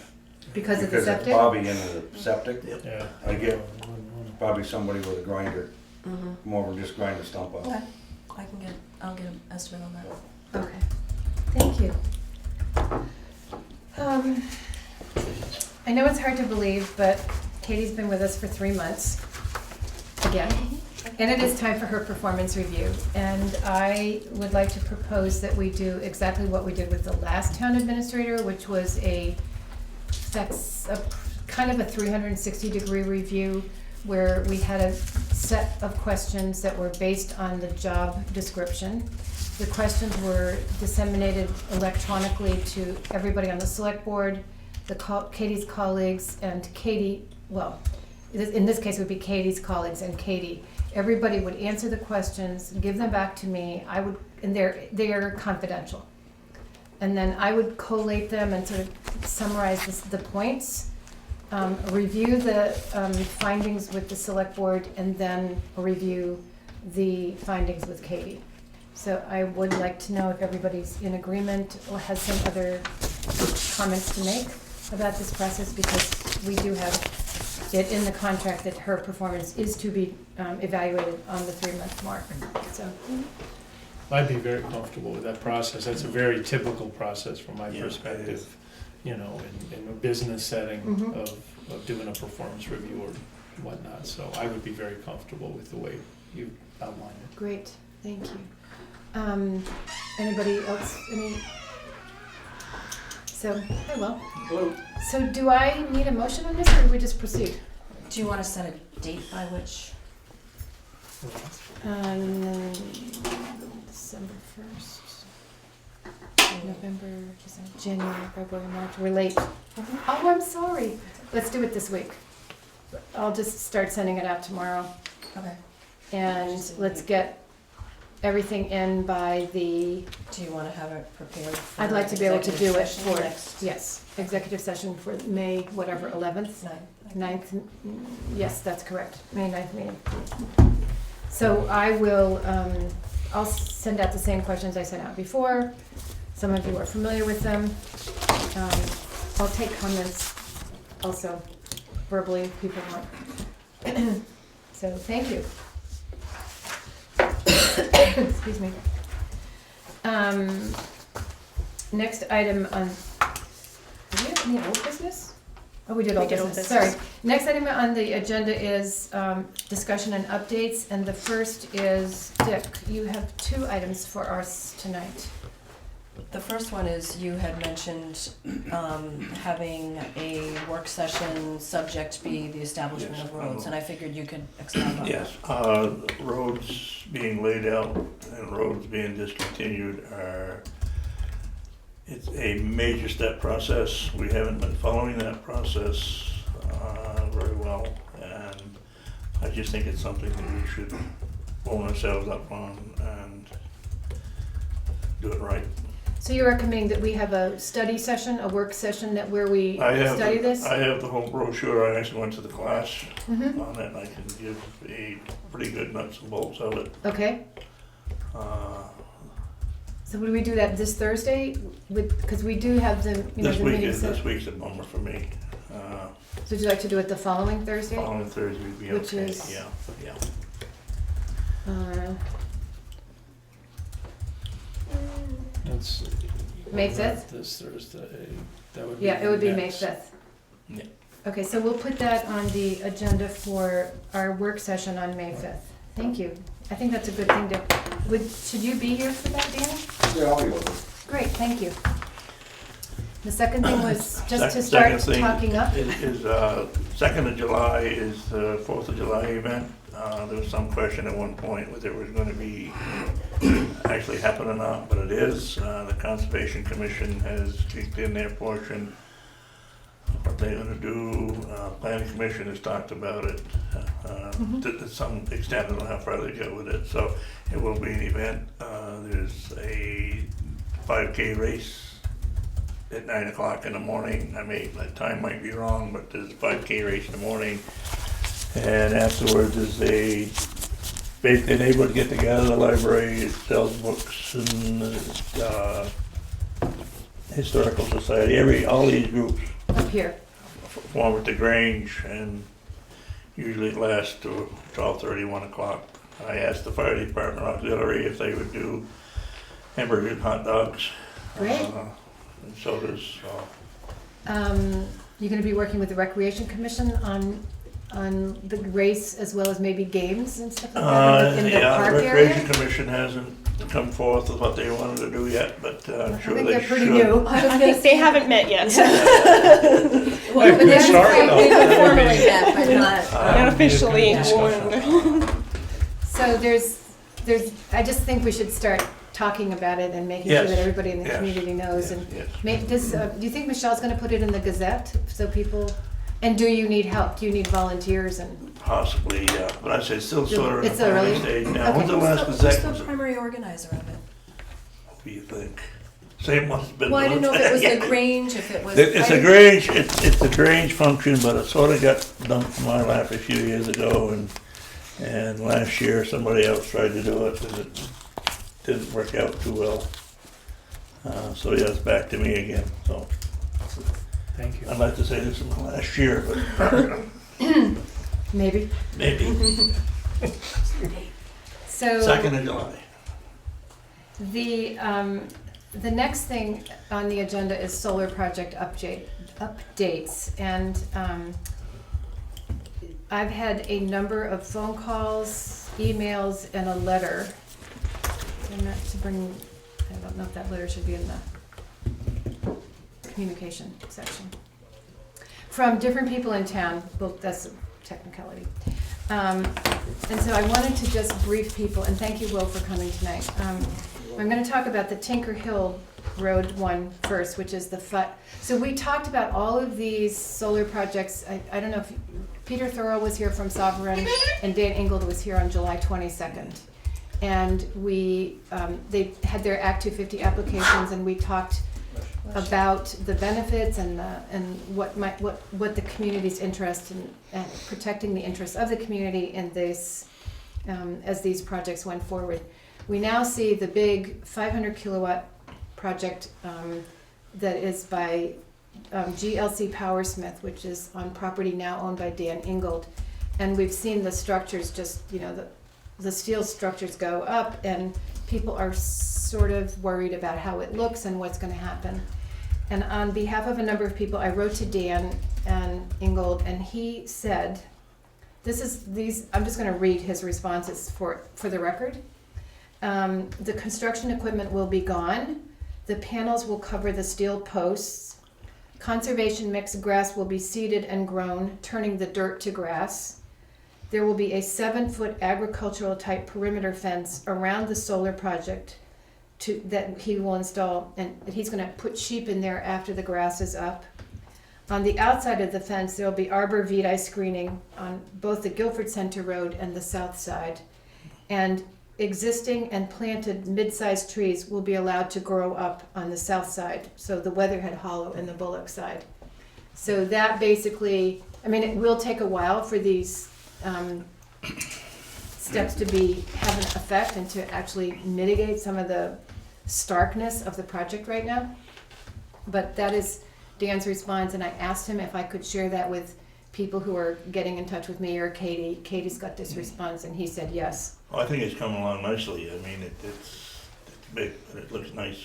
Speaker 1: Because of the
Speaker 6: Because it's
Speaker 1: septic?
Speaker 6: probably in the septic.
Speaker 4: Yeah.
Speaker 6: I get probably somebody with a grinder,
Speaker 3: Mm-hmm.
Speaker 6: more than just grind the stump out.
Speaker 3: Okay, I'll get an estimate on that.
Speaker 1: Okay, thank you. I know it's hard to believe, but Katie's been with us for 3 months, again. And it is time for her performance review. And I would like to propose that we do exactly what we did with the last town administrator, which was that's a kind of a 360-degree review where we had a set of questions that were based on the job description. The questions were disseminated electronically to everybody on the select board, Katie's colleagues, and Katie, well, in this case it would be Katie's colleagues and Katie. Everybody would answer the questions, give them back to me. And they are confidential. And then I would collate them and sort of summarize the points, review the findings with the select board, and then review the findings with Katie. So I would like to know if everybody's in agreement or has some other comments to make. about this process because we do have it in the contract that her performance is to be evaluated on the 3-month mark, so.
Speaker 4: I'd be very comfortable with that process. That's a very typical process from my
Speaker 2: Yeah, it
Speaker 4: perspective,
Speaker 2: is.
Speaker 4: you know, in a business setting
Speaker 1: Mhm.
Speaker 4: of doing a performance review or whatnot. So I would be very comfortable with the way you outlined it.
Speaker 1: Great, thank you. Anybody else, so, hi, well,
Speaker 8: Hello.
Speaker 1: so do I need a motion on this, or do we just proceed?
Speaker 3: Do you wanna set a date by which?
Speaker 1: December 1st, November, December, January, February, March, we're late. Oh, I'm sorry, let's do it this week. I'll just start sending it out tomorrow,
Speaker 3: Okay.
Speaker 1: and let's get everything in by the,
Speaker 3: Do you wanna have it prepared for?
Speaker 1: I'd like to be able to do it
Speaker 3: executive session
Speaker 1: for,
Speaker 3: next
Speaker 1: yes, executive session for May, whatever, 11th?
Speaker 3: night?
Speaker 1: 9th, yes, that's correct, May 9th meeting. So I will, I'll send out the same questions I sent out before. Some of you are familiar with them. I'll take comments also verbally if people want. So thank you. Excuse me. Next item on, do we have any old business? Oh, we did old
Speaker 5: We did old
Speaker 1: business,
Speaker 5: business.
Speaker 1: sorry. Next item on the agenda is discussion and updates, and the first is, Dick, you have 2 items for us tonight.
Speaker 3: The first one is you had mentioned having a work session subject be the establishment
Speaker 2: Yes,
Speaker 3: of roads, and I figured you could expound on that.
Speaker 2: Yes, roads being laid out and roads being discontinued it's a major step process. We haven't been following that process very well, and I just think it's something that we should own ourselves up on and do it right.
Speaker 1: So you're recommending that we have a study session, a work session where we study this?
Speaker 2: I have the whole brochure. I actually went to the class
Speaker 1: Mhm.
Speaker 2: on it, and I can give a pretty good nuts and bolts of it.
Speaker 1: Okay, so would we do that this Thursday? Because we do have the,
Speaker 2: This
Speaker 1: the
Speaker 2: week
Speaker 1: meeting
Speaker 2: is,
Speaker 1: set.
Speaker 2: this week's a bummer for me.
Speaker 1: So would you like to do it the following Thursday?
Speaker 2: Following Thursday would be
Speaker 1: Which
Speaker 2: okay,
Speaker 1: is-
Speaker 2: yeah.
Speaker 4: Let's see.
Speaker 1: May 5th?
Speaker 4: This Thursday, that would be.
Speaker 1: Yeah, it would be May
Speaker 4: next.
Speaker 1: 5th.
Speaker 2: Yeah.
Speaker 1: Okay, so we'll put that on the agenda for our work session on May 5th. Thank you. I think that's a good thing to, should you be here for that, Danny?
Speaker 6: Yeah, I'll be over.
Speaker 1: Great, thank you. The second thing was just to
Speaker 2: Second
Speaker 1: start
Speaker 2: thing
Speaker 1: talking up.
Speaker 2: Is 2nd of July is the 4th of July event. There was some question at one point whether it was gonna be actually happen or not, but it is. The Conservation Commission has kicked in their portion of what they're gonna do. Planning Commission has talked about it to some extent. I don't know how far they go with it. So it will be an event. There's a 5K race at 9 o'clock in the morning. The time might be wrong, but there's a 5K race in the morning. And afterwards is basically a neighborhood get together, the library, it sells books and historical society, all these groups
Speaker 1: Up here.
Speaker 2: form at the Grange, and usually it lasts to 12:30, 1 o'clock. I asked the fire department auxiliary if they would do hamburgers and hot dogs.
Speaker 1: Great.
Speaker 2: And sodas,
Speaker 1: You're gonna be working with the Recreation Commission on the race as well as maybe games and stuff like that in the
Speaker 2: yeah,
Speaker 1: park
Speaker 2: the
Speaker 1: area?
Speaker 2: Recreation Commission hasn't come forth with what they wanted to do yet, but I'm
Speaker 1: I
Speaker 2: sure
Speaker 1: think
Speaker 2: they
Speaker 1: they're
Speaker 2: should.
Speaker 1: pretty new.
Speaker 3: I was
Speaker 5: They haven't met yet.
Speaker 3: Well,
Speaker 4: Good
Speaker 3: they're
Speaker 4: start,
Speaker 3: saying
Speaker 4: though.
Speaker 3: they've been
Speaker 4: That would
Speaker 3: formally
Speaker 4: be-
Speaker 3: met, but not.
Speaker 5: Not officially
Speaker 4: Yeah.
Speaker 5: warned.
Speaker 1: So there's, I just think we should start talking about it and making sure
Speaker 2: Yes.
Speaker 1: that everybody in the
Speaker 2: Yes.
Speaker 1: community knows. And
Speaker 2: Yes.
Speaker 1: do you think Michelle's gonna put it in the Gazette so people, and do you need help? Do you need volunteers and?
Speaker 2: Possibly, yeah, but I say it's still sort of in
Speaker 1: It's
Speaker 2: the planning
Speaker 1: early.
Speaker 2: stage now.
Speaker 1: Okay.
Speaker 2: When's the last
Speaker 3: Who's
Speaker 2: Gazette?
Speaker 3: the
Speaker 2: Was it-
Speaker 3: primary organizer of it?
Speaker 2: What do you think? Same one's been.
Speaker 3: Well, I didn't know if it was
Speaker 2: Yeah.
Speaker 3: the Grange, if it was.
Speaker 2: It's a Grange, it's a Grange function, but it sort of got dumped from my lap a few years ago, and last year somebody else tried to do it, and it didn't work out too well. So yeah, it's back to me again, so.
Speaker 4: Thank you.
Speaker 2: I'd like to say this is my last year, but
Speaker 1: Maybe.
Speaker 2: maybe.
Speaker 1: So
Speaker 2: 2nd of July.
Speaker 1: the next thing on the agenda is solar project updates. And I've had a number of phone calls, emails, and a letter. I don't know if that letter should be in the communication section. From different people in town, well, that's a technicality. And so I wanted to just brief people, and thank you, Will, for coming tonight. I'm gonna talk about the Tinker Hill Road one first, which is so we talked about all of these solar projects. I don't know if Peter Thoreau was here from Sovereign, and Dan Ingold was here on July 22nd. And they had their Act 250 applications, and we talked about the benefits and what the community's interest in protecting the interests of the community in this as these projects went forward. We now see the big 500 kilowatt project that is by GLC Powersmith, which is on property now owned by Dan Ingold. And we've seen the structures just, the steel structures go up, and people are sort of worried about how it looks and what's going to happen. And on behalf of a number of people, I wrote to Dan and Ingold, and he said, I'm just going to read his responses for the record. The construction equipment will be gone. The panels will cover the steel posts. Conservation mixed grass will be seeded and grown, turning the dirt to grass. There will be a 7-foot agricultural type perimeter fence around the solar project that he will install, and he's going to put sheep in there after the grass is up. On the outside of the fence, there will be arbor vitae screening on both the Guilford Center Road and the south side. And existing and planted mid-sized trees will be allowed to grow up on the south side, so the Weatherhead Hollow and the Bullock side. So that basically, it will take a while for these steps to have an effect and to actually mitigate some of the starkness of the project right now. But that is Dan's response, and I asked him if I could share that with people who are getting in touch with me or Katie. Katie's got this response, and he said yes.
Speaker 2: Well, I think it's coming along nicely. It's big, but it looks nice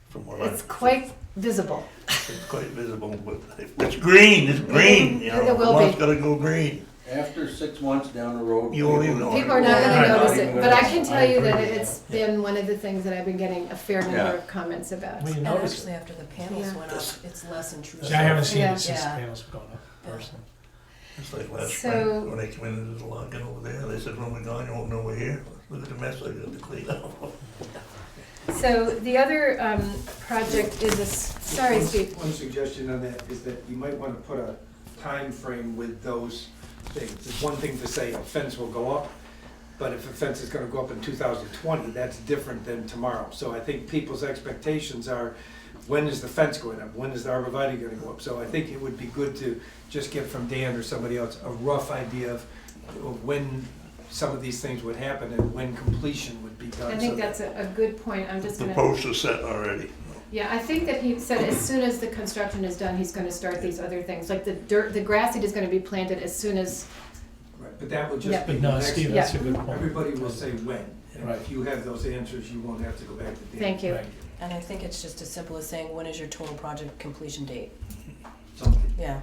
Speaker 2: from where
Speaker 1: It's quite visible.
Speaker 2: It's quite visible, but it's green. It's green.
Speaker 1: It will
Speaker 2: Vermont's
Speaker 1: be.
Speaker 2: got to go green.
Speaker 6: After 6 months down the road.
Speaker 2: You won't even know.
Speaker 1: People are not going to
Speaker 6: Not
Speaker 1: notice
Speaker 6: even
Speaker 1: it,
Speaker 6: gonna
Speaker 1: but I
Speaker 6: notice
Speaker 1: can
Speaker 6: it.
Speaker 1: tell you that
Speaker 4: agree.
Speaker 1: it's been one of the things that I've been getting a fair number
Speaker 6: Yeah.
Speaker 1: of comments about.
Speaker 4: Well, you
Speaker 3: And
Speaker 4: notice
Speaker 3: actually, after the panels
Speaker 1: Yeah.
Speaker 3: went up, it's less intrusive.
Speaker 4: I haven't seen
Speaker 1: Yeah.
Speaker 4: it since the
Speaker 3: Yeah.
Speaker 4: panels have gone up personally.
Speaker 2: It's like last
Speaker 1: So-
Speaker 2: spring when they came in, there's a logging over there. They said, when we're gone, you won't know we're here. Look at the mess I got to clean up.
Speaker 1: So the other project is sorry, Steve.
Speaker 7: One suggestion on that is that you might want to put a time frame with those things. It's one thing to say a fence will go up, but if a fence is going to go up in 2020, that's different than tomorrow. So I think people's expectations are, when is the fence going up? When is the arborvitae going to go up? So I think it would be good to just get from Dan or somebody else a rough idea of when some of these things would happen and when completion would be done.
Speaker 1: I think
Speaker 7: so that-
Speaker 1: that's a good point. I'm just
Speaker 2: The
Speaker 1: going to,
Speaker 2: posts are set already.
Speaker 1: yeah, I think that he said as soon as the construction is done, he's going to start these other things. Like the grass seed is going to be planted as soon as,
Speaker 7: Right, but that would
Speaker 1: Yeah.
Speaker 7: just be
Speaker 4: But
Speaker 7: the
Speaker 4: no,
Speaker 7: next.
Speaker 4: Steve, that's a good point.
Speaker 7: Everybody will say when, and
Speaker 4: Right.
Speaker 7: if you have those answers, you won't have to go back to Dan.
Speaker 1: thank you.
Speaker 4: Right.
Speaker 3: And I think it's just as simple as saying, when is your total project completion date?
Speaker 7: Something.
Speaker 3: Yeah.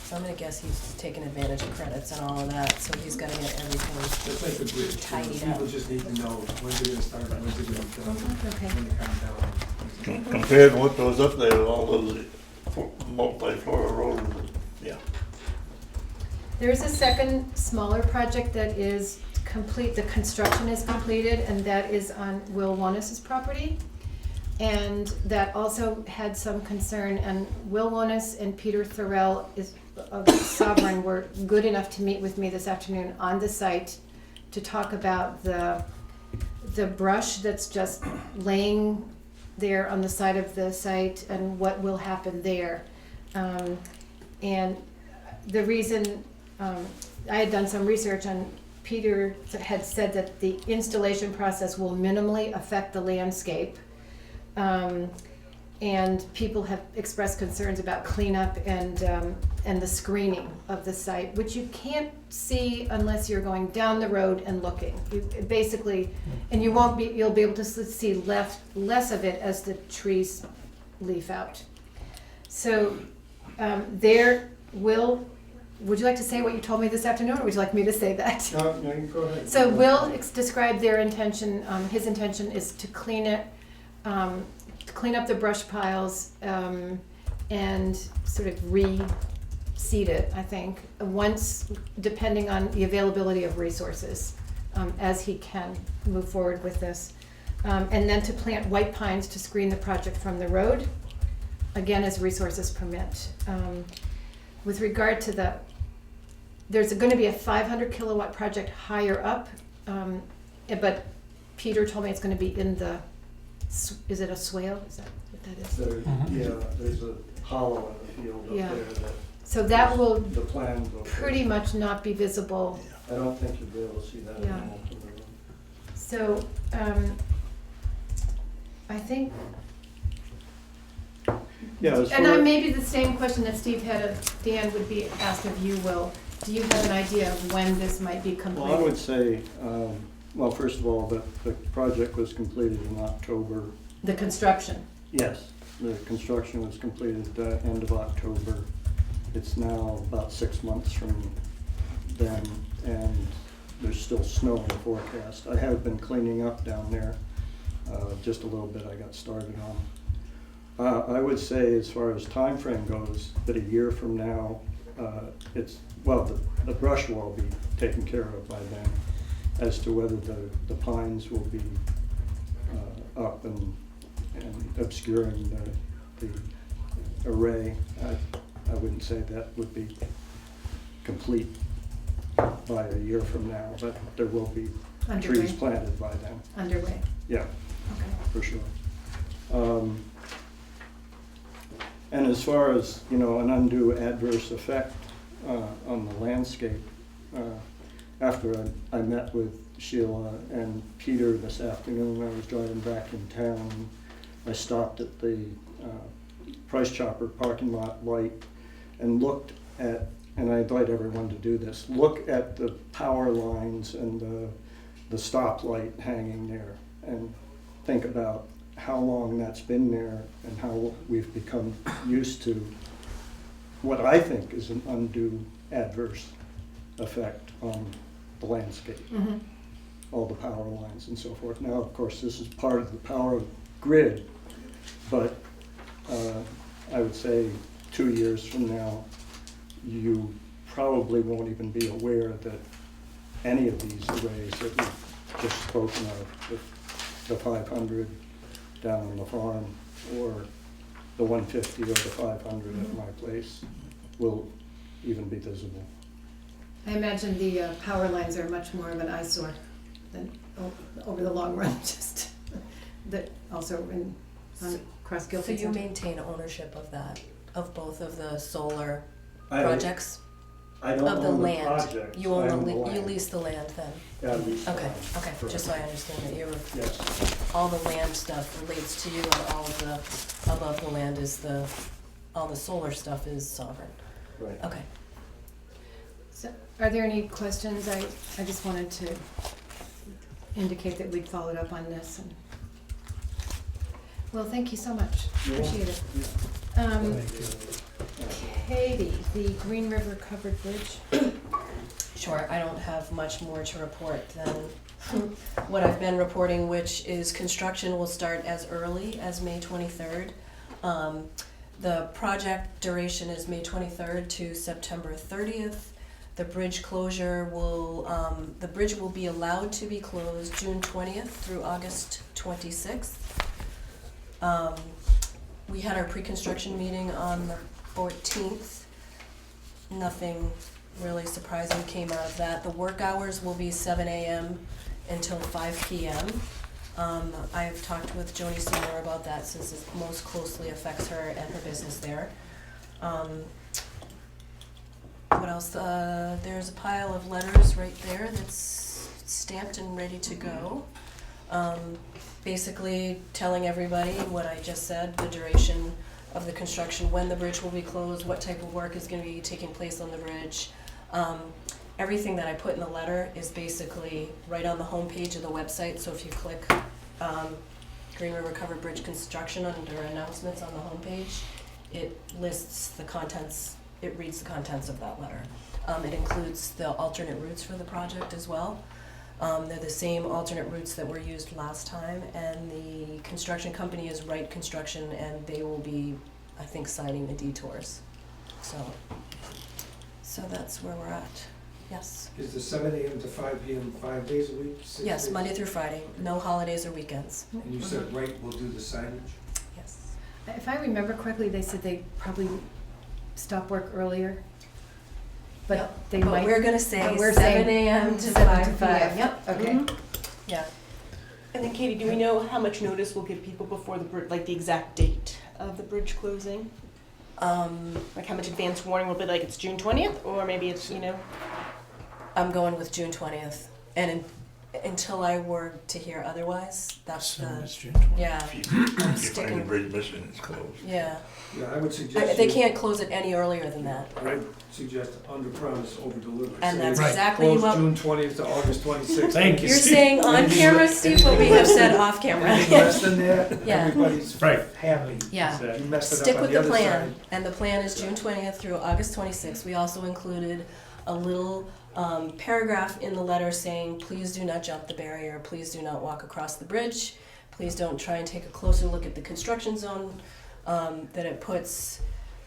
Speaker 3: So I'm gonna guess he's taking advantage of credits and all of that, so he's gonna get everything.
Speaker 7: Just like the bridge,
Speaker 3: Tidied
Speaker 7: people
Speaker 3: up.
Speaker 7: just need to know when's it gonna start, when's it gonna be done,
Speaker 1: Okay.
Speaker 7: when it comes down.
Speaker 2: Compared to what goes up there, all those multi-floor roads, yeah.
Speaker 1: There's a second smaller project that is complete, the construction is completed, and that is on Will Wanis's property. And that also had some concern, and Will Wanis and Peter Thorell of Sovereign were good enough to meet with me this afternoon on the site to talk about the brush that's just laying there on the side of the site and what will happen there. And the reason, I had done some research on, Peter had said that the installation process will minimally affect the landscape. and people have expressed concerns about cleanup and the screening of the site, which you can't see unless you're going down the road and looking. You basically, and you'll be able to see less of it as the trees leaf out. So would you like to say what you told me this afternoon, or would you like me to say that?
Speaker 7: No, you go ahead.
Speaker 1: So Will described their intention, his intention is to clean it, to clean up the brush piles, and sort of reseed it, I think, once, depending on the availability of resources, as he can move forward with this. And then to plant white pines to screen the project from the road, again, as resources permit. With regard to there's going to be a 500 kilowatt project higher up, but Peter told me it's going to be in the, is it a swale? Is that what that is?
Speaker 9: There, yeah, there's a hollow in the field
Speaker 1: Yeah.
Speaker 9: up there that
Speaker 1: So that will
Speaker 9: the plan will.
Speaker 1: pretty much not be visible.
Speaker 9: I don't think you'll be able to see that
Speaker 1: Yeah.
Speaker 9: anymore from the road.
Speaker 1: So I think,
Speaker 9: Yeah, as
Speaker 1: and
Speaker 9: far-
Speaker 1: maybe the same question that Steve had of Dan would be asked of you, Will. Do you have an idea of when this might be completed?
Speaker 9: Well, I would say, well, first of all, the project was completed in October.
Speaker 1: The construction.
Speaker 9: Yes, the construction was completed end of October. It's now about 6 months from then, and there's still snow in the forecast. I have been cleaning up down there, just a little bit I got started on. I would say, as far as time frame goes, that a year from now, the brush will be taken care of by then. As to whether the pines will be up and obscuring the array, I wouldn't say that would be complete by a year from now, but there will be
Speaker 1: Underway.
Speaker 9: trees planted by then.
Speaker 1: Underway.
Speaker 9: Yeah,
Speaker 1: Okay.
Speaker 9: for sure. And as far as, an undue adverse effect on the landscape, after I met with Sheila and Peter this afternoon, I was driving back in town. I stopped at the Price Chopper parking lot light and looked at, and I invite everyone to do this, look at the power lines and the stoplight hanging there and think about how long that's been there and how we've become used to what I think is an undue adverse effect on the landscape,
Speaker 1: Mm-hmm.
Speaker 9: all the power lines and so forth. Now, of course, this is part of the power grid, but I would say 2 years from now, you probably won't even be aware that any of these arrays that we've just spoken of, the 500 down on the farm, or the 150 or the 500 at my place, will even be visible.
Speaker 1: I imagine the power lines are much more of an eyesore than over the long run, just that also across
Speaker 3: So
Speaker 1: Guilford
Speaker 3: you
Speaker 1: Center.
Speaker 3: maintain ownership of that, of both of the solar
Speaker 9: I-
Speaker 3: projects?
Speaker 9: I don't
Speaker 3: Of the
Speaker 9: own the
Speaker 3: land?
Speaker 9: project.
Speaker 3: You own
Speaker 9: I
Speaker 3: the,
Speaker 9: own the
Speaker 3: you
Speaker 9: land.
Speaker 3: lease the land then?
Speaker 9: Yeah, I lease the
Speaker 3: Okay,
Speaker 9: land.
Speaker 3: okay, just so I understand that you're,
Speaker 9: Yes,
Speaker 3: all the land stuff relates to you, and all of the above the land is all the solar stuff is sovereign.
Speaker 9: right.
Speaker 3: Okay.
Speaker 1: So, are there any questions? I just wanted to indicate that we'd followed up on this. And well, thank you so much. Appreciate it. Katie, the Green River Covered Bridge.
Speaker 3: Sure, I don't have much more to report than what I've been reporting, which is construction will start as early as May 23rd. The project duration is May 23rd to September 30th. The bridge closure the bridge will be allowed to be closed June 20th through August 26th. We had our pre-construction meeting on the 14th. Nothing really surprising came out of that. The work hours will be 7 a.m. until 5 p.m. I've talked with Joni Seymour about that since it most closely affects her and her business there. What else? There's a pile of letters right there that's stamped and ready to go. Basically telling everybody what I just said, the duration of the construction, when the bridge will be closed, what type of work is gonna be taking place on the bridge. Everything that I put in the letter is basically right on the homepage of the website, so if you click Green River Covered Bridge Construction under announcements on the homepage, it lists the contents, it reads the contents of that letter. It includes the alternate routes for the project as well. They're the same alternate routes that were used last time, and the construction company is Wright Construction, and they will be, I think, signing the detours. So that's where we're at. Yes.
Speaker 7: Is the 7 AM to 5 PM 5 days a week? 6
Speaker 3: Yes,
Speaker 7: days?
Speaker 3: Monday through Friday, no holidays or weekends.
Speaker 7: And you said Wright will do the signage?
Speaker 3: Yes.
Speaker 1: If I remember correctly, they said they probably stop work earlier. But
Speaker 3: Yep.
Speaker 1: they
Speaker 3: But
Speaker 1: might.
Speaker 3: we're gonna say
Speaker 1: but we're
Speaker 3: 7
Speaker 1: saying
Speaker 3: AM to
Speaker 1: 7
Speaker 3: 5
Speaker 1: to 5.
Speaker 3: PM.
Speaker 1: Yep, okay.
Speaker 3: Mhm. Yeah.
Speaker 5: And then Katie, do we know how much notice we'll give people before like the exact date of the bridge closing? Like how much advance warning will be, like it's June 20th, or maybe it's,
Speaker 3: I'm going with June 20th, and until I were to hear otherwise, that's
Speaker 4: Assume
Speaker 3: the,
Speaker 4: it's June 20th.
Speaker 3: yeah,
Speaker 2: If you find the
Speaker 3: sticking,
Speaker 2: bridge missing, it's closed.
Speaker 3: yeah.
Speaker 7: Yeah, I would suggest.
Speaker 3: They
Speaker 7: you-
Speaker 3: can't close it any earlier than that.
Speaker 7: I would suggest under promise, over deliver.
Speaker 3: And that's
Speaker 4: Right.
Speaker 3: exactly what,
Speaker 7: June 20th to August 26th.
Speaker 4: Thank you,
Speaker 3: you're
Speaker 4: Steve.
Speaker 3: saying on
Speaker 7: Anything
Speaker 3: camera,
Speaker 7: le-
Speaker 3: Steve, what we have said off camera.
Speaker 7: Anything less than that,
Speaker 3: Yeah.
Speaker 7: everybody's
Speaker 4: Right.
Speaker 7: happy.
Speaker 3: Yeah.
Speaker 4: Exactly.
Speaker 7: You messed it
Speaker 3: Stick
Speaker 7: up on
Speaker 3: with
Speaker 7: the
Speaker 3: the
Speaker 7: other
Speaker 3: plan,
Speaker 7: side.
Speaker 3: and the plan is June 20th through August 26th. We also included a little paragraph in the letter saying, please do not jump the barrier, please do not walk across the bridge, please don't try and take a closer look at the construction zone, that it puts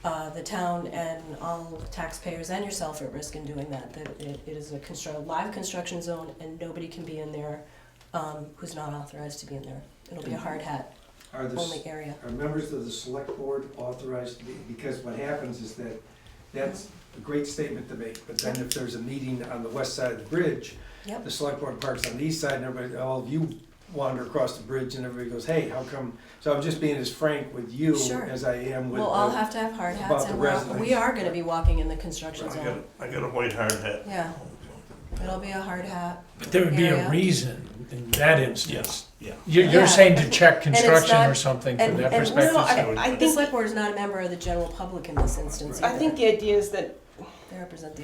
Speaker 3: the town and all taxpayers and yourself at risk in doing that, that it is a live construction zone and nobody can be in there who's not authorized to be in there. It'll be a hard hat
Speaker 7: Are the,
Speaker 3: only area.
Speaker 7: are members of the select board authorized to be, because what happens is that, that's a great statement to make, but then if there's a meeting on the west side of the bridge,
Speaker 3: Yep.
Speaker 7: the select board parks on the east side, and everybody, all of you wander across the bridge, and everybody goes, hey, how come? So I'm just being as frank with you
Speaker 3: Sure.
Speaker 7: as I am with.
Speaker 3: We'll all have to have hard hats,
Speaker 7: about the
Speaker 3: and
Speaker 7: residents.
Speaker 3: we are gonna be walking in the construction
Speaker 2: I
Speaker 3: zone.
Speaker 2: got a white hard hat.
Speaker 3: Yeah. It'll be a hard hat.
Speaker 4: But there would be a
Speaker 3: Area.
Speaker 4: reason in that instance.
Speaker 2: Yeah.
Speaker 4: You're
Speaker 3: Yeah.
Speaker 4: saying to check construction
Speaker 3: not-
Speaker 4: or something
Speaker 3: and-
Speaker 4: from that
Speaker 3: and-
Speaker 4: perspective?
Speaker 5: no,
Speaker 4: so-
Speaker 5: I
Speaker 3: The
Speaker 5: think,
Speaker 3: select board is not a member of the general public in this instance
Speaker 5: I
Speaker 3: either.
Speaker 5: think the idea is that,
Speaker 3: They represent the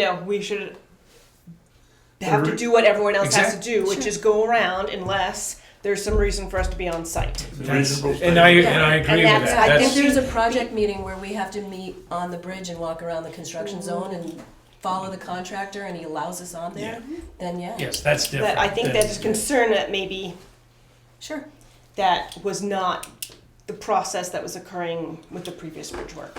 Speaker 3: owner.
Speaker 5: we should have to do what everyone else has to do, which
Speaker 3: Sure.
Speaker 5: is go around unless there's some reason for us to be on site.
Speaker 4: That's-
Speaker 2: Reasonable
Speaker 4: And I
Speaker 2: thing.
Speaker 4: agree with
Speaker 5: that's-
Speaker 4: that.
Speaker 5: I
Speaker 3: If
Speaker 5: think
Speaker 4: That's,
Speaker 3: there's a project meeting where we have to meet on the bridge and walk around the construction zone and follow the contractor and he allows us on there, then yeah.
Speaker 4: yes, that's different.
Speaker 5: But I think
Speaker 4: than-
Speaker 5: there's concern that maybe
Speaker 3: Sure.
Speaker 5: that was not the process that was occurring with the previous bridge work.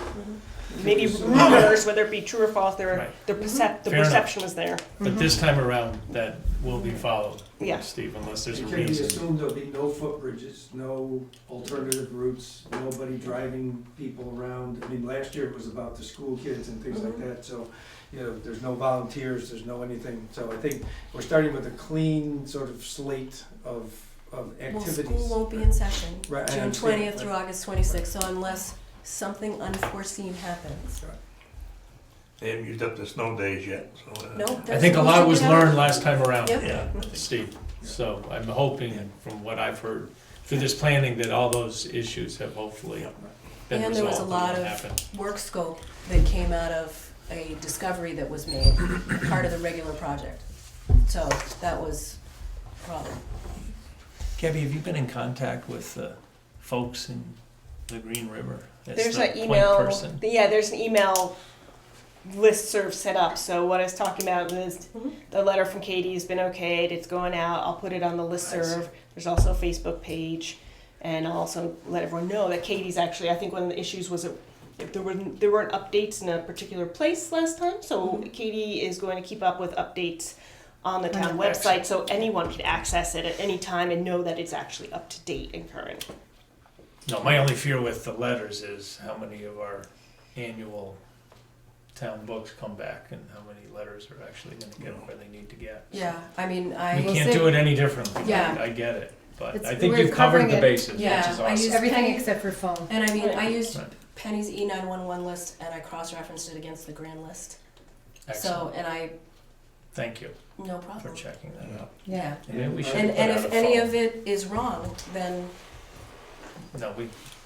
Speaker 5: Maybe rumors, whether it be true or false,
Speaker 4: Right.
Speaker 5: the
Speaker 4: Fair enough.
Speaker 5: perception was there.
Speaker 4: But this time around, that will be followed,
Speaker 5: Yeah.
Speaker 4: Steve, unless there's a
Speaker 7: It can be
Speaker 4: reason.
Speaker 7: assumed there'll be no footbridges, no alternative routes, nobody driving people around. I mean, last year it was about the school kids and things like that, so, there's no volunteers, there's no anything. So I think we're starting with a clean sort of slate of
Speaker 3: Well,
Speaker 7: activities.
Speaker 3: school won't be in session,
Speaker 7: Right, I
Speaker 3: June
Speaker 7: understand,
Speaker 3: 20th
Speaker 7: but-
Speaker 3: through August 26th, so unless something unforeseen happens.
Speaker 2: They haven't used up the snow days yet, so.
Speaker 3: No,
Speaker 4: I
Speaker 3: that's
Speaker 4: think a lot
Speaker 3: supposed to
Speaker 4: was
Speaker 3: get out.
Speaker 4: learned last time around,
Speaker 3: Yep.
Speaker 2: Yeah.
Speaker 4: Steve. So I'm hoping, from what I've heard through this planning, that all those issues have hopefully been
Speaker 3: And there was a
Speaker 4: resolved
Speaker 3: lot
Speaker 4: and
Speaker 3: of
Speaker 4: won't happen.
Speaker 3: work scope that came out of a discovery that was made, part of the regular project. So that was a problem.
Speaker 4: Gabby, have you been in contact with folks in the Green River? as
Speaker 5: There's
Speaker 4: the
Speaker 5: an
Speaker 4: point
Speaker 5: email,
Speaker 4: person?
Speaker 5: there's an email listserv set up. So what I was talking about is
Speaker 3: Mhm.
Speaker 5: the letter from Katie has been okayed, it's going out, I'll put it on the listserv. There's also a Facebook page, and I'll also let everyone know that Katie's actually, I think one of the issues was that if there weren't updates in a particular place last time, so Katie is going to keep up with updates on the town website, so anyone can access it at any time and know that it's actually up to date and current.
Speaker 4: No, my only fear with the letters is how many of our annual town books come back and how many letters are actually gonna get where they need to get.
Speaker 3: Yeah, I mean,
Speaker 4: We
Speaker 3: I,
Speaker 1: We'll
Speaker 4: can't
Speaker 1: see.
Speaker 4: do it any differently.
Speaker 1: Yeah.
Speaker 4: I get it, but
Speaker 1: It's-
Speaker 4: I think
Speaker 1: we're
Speaker 4: you've covered
Speaker 1: covering
Speaker 4: the
Speaker 1: it.
Speaker 4: bases, which
Speaker 3: Yeah,
Speaker 4: is
Speaker 3: I
Speaker 4: awesome.
Speaker 3: use-
Speaker 1: Everything
Speaker 3: Penny-
Speaker 1: except for phone.
Speaker 3: and I mean, I used
Speaker 4: Right.
Speaker 3: Penny's E911 list and I cross-referenced it against the grand list.
Speaker 4: Excellent.
Speaker 3: So, and I
Speaker 4: Thank you
Speaker 3: No
Speaker 4: for
Speaker 3: problem.
Speaker 4: checking that out.
Speaker 1: Yeah.
Speaker 4: And we should
Speaker 3: And,
Speaker 4: put
Speaker 3: and
Speaker 4: out
Speaker 3: if
Speaker 4: a
Speaker 3: any
Speaker 4: phone.
Speaker 3: of it is wrong, then
Speaker 4: No,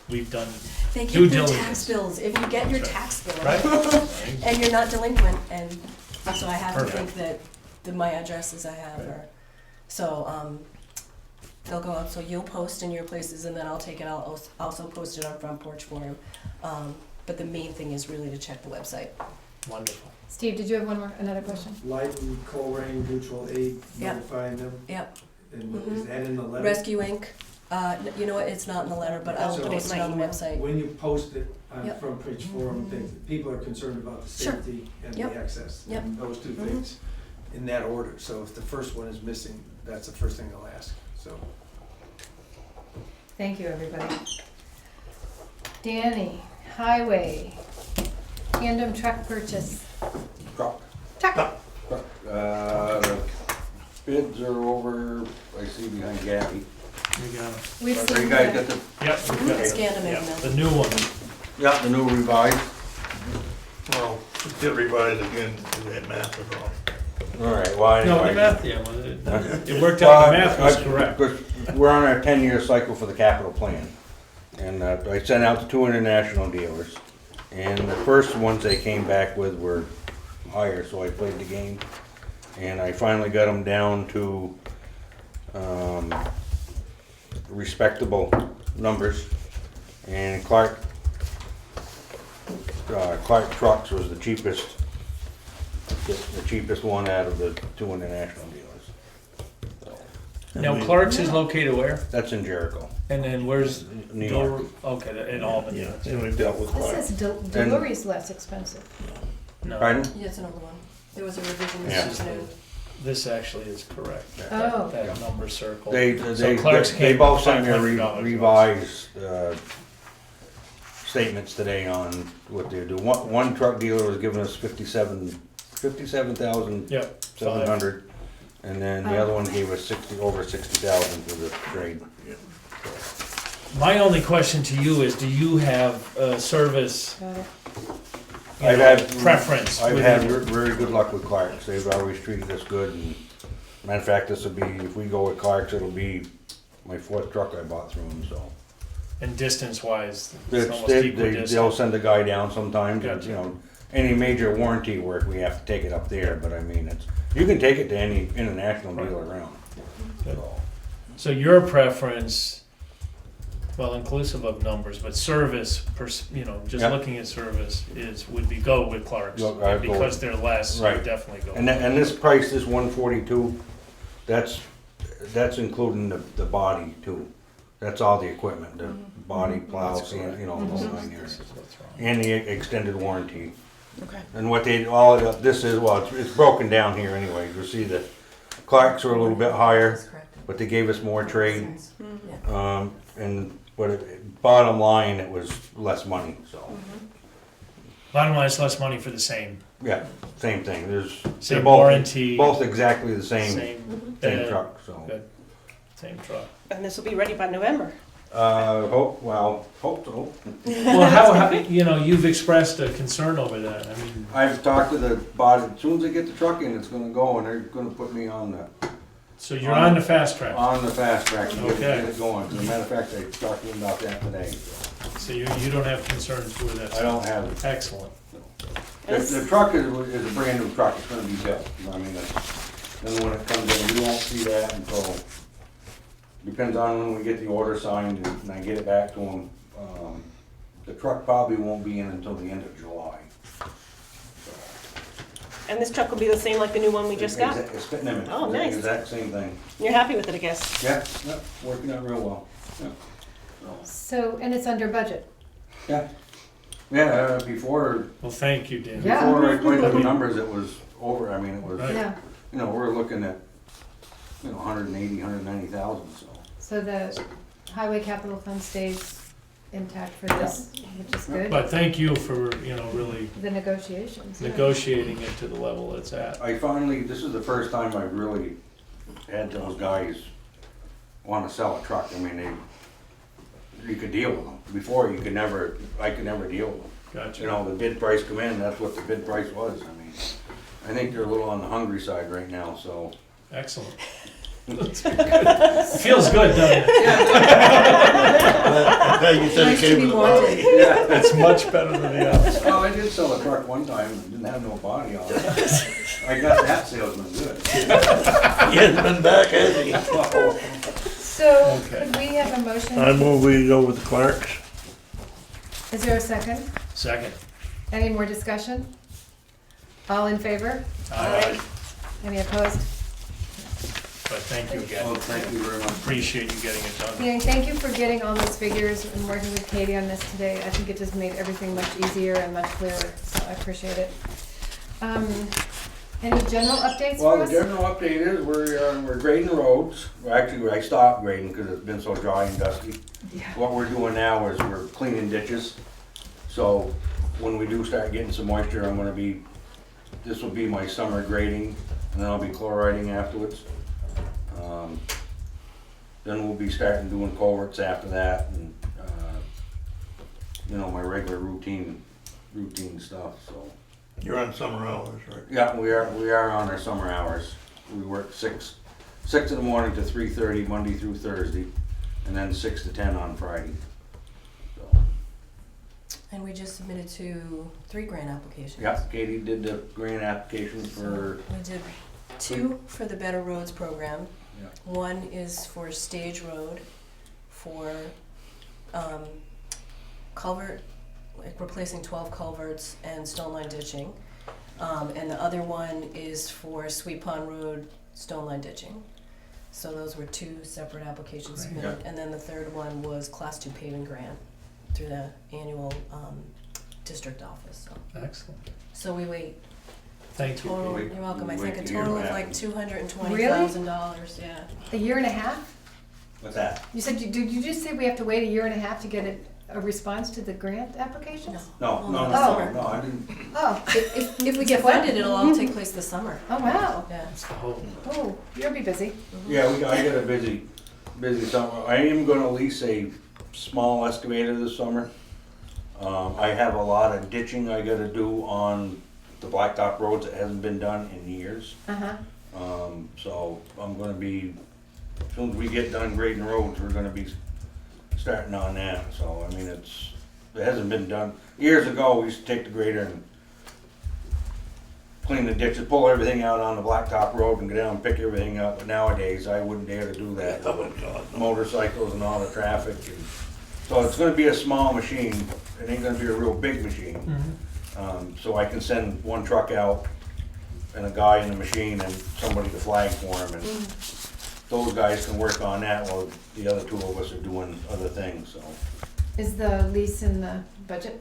Speaker 4: we've done,
Speaker 3: they
Speaker 4: Due
Speaker 3: get your
Speaker 4: diligence.
Speaker 3: tax bills. If you get your
Speaker 4: That's
Speaker 3: tax bill
Speaker 4: right?
Speaker 3: and you're not delinquent, and so I have to
Speaker 4: Perfect.
Speaker 3: think that my addresses I have are, so, they'll go up, so you'll post in your places, and then I'll take it, I'll also post it on Front Porch Forum. But the main thing is really to check the website.
Speaker 4: Wonderful.
Speaker 1: Steve, did you have another question?
Speaker 7: Lighten, coal rain, mutual aid,
Speaker 3: Yeah.
Speaker 7: notifying them,
Speaker 3: Yep,
Speaker 7: and is that in the letter?
Speaker 3: Rescue Inc., you know what, it's not in the letter, but I'll
Speaker 7: So-
Speaker 3: post it on the website.
Speaker 7: When you post it on
Speaker 3: Yep.
Speaker 7: Front Page Forum, things, people are concerned about the
Speaker 3: Sure.
Speaker 7: safety and
Speaker 3: Yep.
Speaker 7: the access.
Speaker 3: Yep.
Speaker 7: And those two
Speaker 3: Mhm.
Speaker 7: things in that order. So if the first one is missing, that's the first thing they'll ask, so.
Speaker 1: Thank you, everybody. Danny, highway, tandem truck purchase.
Speaker 6: Truck.
Speaker 1: Truck.
Speaker 6: The bids are over, I see behind Gabby.
Speaker 4: We got 'em.
Speaker 1: We've
Speaker 6: You
Speaker 1: seen
Speaker 6: guys
Speaker 1: that.
Speaker 6: got the,
Speaker 4: Yep, we've got it.
Speaker 3: Scan them in
Speaker 4: Yeah,
Speaker 3: now.
Speaker 4: the new one.
Speaker 6: yeah, the new revised?
Speaker 2: Well, get revised again, that math is wrong.
Speaker 6: All right, well,
Speaker 4: No,
Speaker 6: anyway.
Speaker 4: the math, yeah, well, it worked out, the math was correct.
Speaker 6: Because we're on our 10-year cycle for the capital plan. And I sent out to 2 international dealers. And the first ones they came back with were higher, so I played the game. And I finally got them down to respectable numbers. And Clark Trucks was the cheapest one out of the 2 international dealers. So,
Speaker 4: Now Clark's is located where?
Speaker 6: that's in Jericho,
Speaker 4: And then where's?
Speaker 6: New York.
Speaker 4: Okay, in Albany.
Speaker 2: Yeah, and we've dealt with
Speaker 1: This
Speaker 2: Clark.
Speaker 1: is Delory's less expensive.
Speaker 4: No,
Speaker 6: Pardon?
Speaker 3: Yeah, it's another one. There was a revision
Speaker 6: Yeah.
Speaker 3: this afternoon.
Speaker 4: this actually is correct.
Speaker 1: Oh.
Speaker 4: That number circle.
Speaker 6: They
Speaker 4: Clark's
Speaker 6: they
Speaker 4: came
Speaker 6: both sent me
Speaker 4: $500
Speaker 6: revised statements today on what they do. One truck dealer was giving us 57,700,
Speaker 4: Yep.
Speaker 6: and then the other one gave us over 60,000 for the trade.
Speaker 4: My only question to you is, do you have service
Speaker 1: Got it.
Speaker 6: I've had
Speaker 4: preference?
Speaker 6: I've
Speaker 4: within
Speaker 6: had
Speaker 4: your-
Speaker 6: very good luck with Clark's. They've always treated us good. And matter of fact, this will be, if we go with Clark's, it'll be my 4th truck I bought through them. So
Speaker 4: And distance-wise, it's
Speaker 6: It's-
Speaker 4: almost
Speaker 6: they'll
Speaker 4: equidistant.
Speaker 6: send a guy down sometimes. And,
Speaker 4: Gotcha.
Speaker 6: you know, any major warranty work, we have to take it up there. But I mean, you can take it to any international dealer around.
Speaker 4: Good.
Speaker 6: So,
Speaker 4: So your preference, well, inclusive of numbers, but service, just
Speaker 6: Yeah.
Speaker 4: looking at service would be go with Clark's.
Speaker 6: Go- I'd go
Speaker 4: Because
Speaker 6: with-
Speaker 4: they're less, you
Speaker 6: Right.
Speaker 4: definitely go.
Speaker 6: and this price, this 142, that's including the body too. That's all the equipment, the body, plow,
Speaker 4: That's correct.
Speaker 6: the whole 9
Speaker 4: This
Speaker 6: yards.
Speaker 4: is what's wrong.
Speaker 6: And the extended warranty.
Speaker 5: Okay.
Speaker 6: And what this is, well, it's broken down here anyway. You'll see that Clark's are a little bit higher,
Speaker 3: That's correct.
Speaker 6: but they gave us more trade.
Speaker 3: Yeah.
Speaker 6: Bottom line, it was less money, so,
Speaker 4: Bottom line, it's less money for the same,
Speaker 6: yeah, same thing. They're
Speaker 4: same
Speaker 6: both-
Speaker 4: warranty,
Speaker 6: Both exactly the same
Speaker 4: same bed,
Speaker 6: truck, so.
Speaker 4: Good. same truck.
Speaker 5: And this will be ready by November.
Speaker 6: Hope so.
Speaker 4: Well, you've expressed a concern over that, I mean,
Speaker 6: I've talked to the body, as soon as they get the truck in, it's gonna go, and they're gonna put me on the
Speaker 4: so you're on the fast track,
Speaker 6: fast track to
Speaker 4: Okay.
Speaker 6: get it going. As a matter of fact, I talked to them about that today.
Speaker 4: so you don't have concerns with that?
Speaker 6: I don't have it.
Speaker 4: Excellent.
Speaker 6: The truck is a brand new truck, it's gonna be built, I mean, then when it comes in, we won't see that until, depends on when we get the order signed and I get it back to them. The truck probably won't be in until the end of July.
Speaker 5: And this truck will be the same like the new one we just got.
Speaker 6: It's fitting them,
Speaker 5: Oh, nice.
Speaker 6: exact same thing.
Speaker 5: You're happy with it, I guess.
Speaker 6: Yeah, working out real well. Yeah.
Speaker 1: So, and it's under budget.
Speaker 6: Yeah, before
Speaker 4: Well, thank you, Dan.
Speaker 1: Yeah.
Speaker 6: I played with the numbers, it was over, I mean, it was,
Speaker 4: Right.
Speaker 1: Yeah.
Speaker 6: we're looking at, 180, 190,000, so.
Speaker 1: So the highway capital fund stays intact for this, which is good.
Speaker 4: But thank you for, really
Speaker 1: The negotiations. yeah.
Speaker 4: negotiating it to the level it's at.
Speaker 6: This is the first time I've really had those guys wanna sell a truck. I mean, you could deal with them. Before, I could never deal with them.
Speaker 4: Gotcha.
Speaker 6: The bid price come in, that's what the bid price was. I mean, I think they're a little on the hungry side right now, so.
Speaker 4: Excellent. Feels good, doesn't it?
Speaker 2: You said it
Speaker 3: Nice to
Speaker 2: came
Speaker 3: be
Speaker 2: with a
Speaker 3: wanted.
Speaker 2: body.
Speaker 6: Yeah.
Speaker 4: It's much better than the others.
Speaker 6: Oh, I did sell a truck one time, it didn't have no body on it. I got that salesman good.
Speaker 2: He hasn't been back, has he?
Speaker 1: So,
Speaker 4: Okay.
Speaker 1: could we have a motion?
Speaker 2: I move we go with the Clarks.
Speaker 1: Is there a second?
Speaker 4: Second.
Speaker 1: Any more discussion? All in favor?
Speaker 4: Aye.
Speaker 1: Any opposed?
Speaker 4: But thank you again.
Speaker 6: Well, thank you very much.
Speaker 4: Appreciate you getting it done.
Speaker 1: Yeah, thank you for getting all those figures and working with Katie on this today. I think it just made everything much easier and much clearer, so I appreciate it. Any general updates
Speaker 6: Well,
Speaker 1: for
Speaker 6: the
Speaker 1: us?
Speaker 6: general update is we're grading roads. Well, actually, I stopped grading because it's been so dry and dusty.
Speaker 1: Yeah.
Speaker 6: What we're doing now is we're cleaning ditches. So when we do start getting some moisture, this will be my summer grading, and then I'll be chloriding afterwards. Then we'll be starting doing culverts after that, and, my regular routine stuff, so.
Speaker 2: You're on summer hours, right?
Speaker 6: Yeah, we are on our summer hours. We work six in the morning to 3:30, Monday through Thursday, and then 6 to 10 on Friday. So,
Speaker 3: And we just submitted 3 grant applications.
Speaker 6: yeah, Katie did the grant application for,
Speaker 3: We did 2 for the Better Roads program.
Speaker 6: Yeah.
Speaker 3: 1 is for Stage Road for culvert, like replacing 12 culverts and stone line ditching. And the other one is for Sweet Pond Road stone line ditching. So those were 2 separate applications
Speaker 4: Great.
Speaker 3: submitted. And then the third one was Class 2 paving grant through the annual district office.
Speaker 4: Excellent.
Speaker 3: So we wait.
Speaker 4: Thank you.
Speaker 3: Total,
Speaker 6: Wait-
Speaker 3: you're welcome. I
Speaker 6: we
Speaker 3: think
Speaker 6: wait
Speaker 3: a
Speaker 6: a year
Speaker 3: total
Speaker 6: and
Speaker 3: of
Speaker 6: a
Speaker 3: like
Speaker 6: half.
Speaker 3: $220,000, yeah.
Speaker 1: A year and a half?
Speaker 6: what's that?
Speaker 1: You said, did you just say we have to wait a year and a half to get a response to the grant applications?
Speaker 6: No,
Speaker 3: Oh,
Speaker 6: no,
Speaker 3: no.
Speaker 6: no, I didn't.
Speaker 1: Oh,
Speaker 3: If we get funded, it'll all take place this summer.
Speaker 1: oh wow.
Speaker 3: Yeah.
Speaker 4: That's the hope.
Speaker 1: Oh, you'll be busy.
Speaker 6: Yeah, I got a busy summer. I am gonna lease a small excavator this summer. I have a lot of ditching I gotta do on the blacktop roads that hasn't been done in years.
Speaker 1: Uh-huh.
Speaker 6: So I'm gonna be, as soon as we get done grading roads, we're gonna be starting on that. So, I mean, it hasn't been done. Years ago, we used to take the grader and clean the ditches, pull everything out on the blacktop road and go down and pick everything up. But nowadays, I wouldn't dare to do that.
Speaker 2: Oh, God.
Speaker 6: Motorcycles and all the traffic. So it's gonna be a small machine. It ain't gonna be a real big machine. So I can send one truck out and a guy in the machine and somebody to flag for him, and those guys can work on that while the other 2 of us are doing other things, so.
Speaker 1: Is the lease in the budget?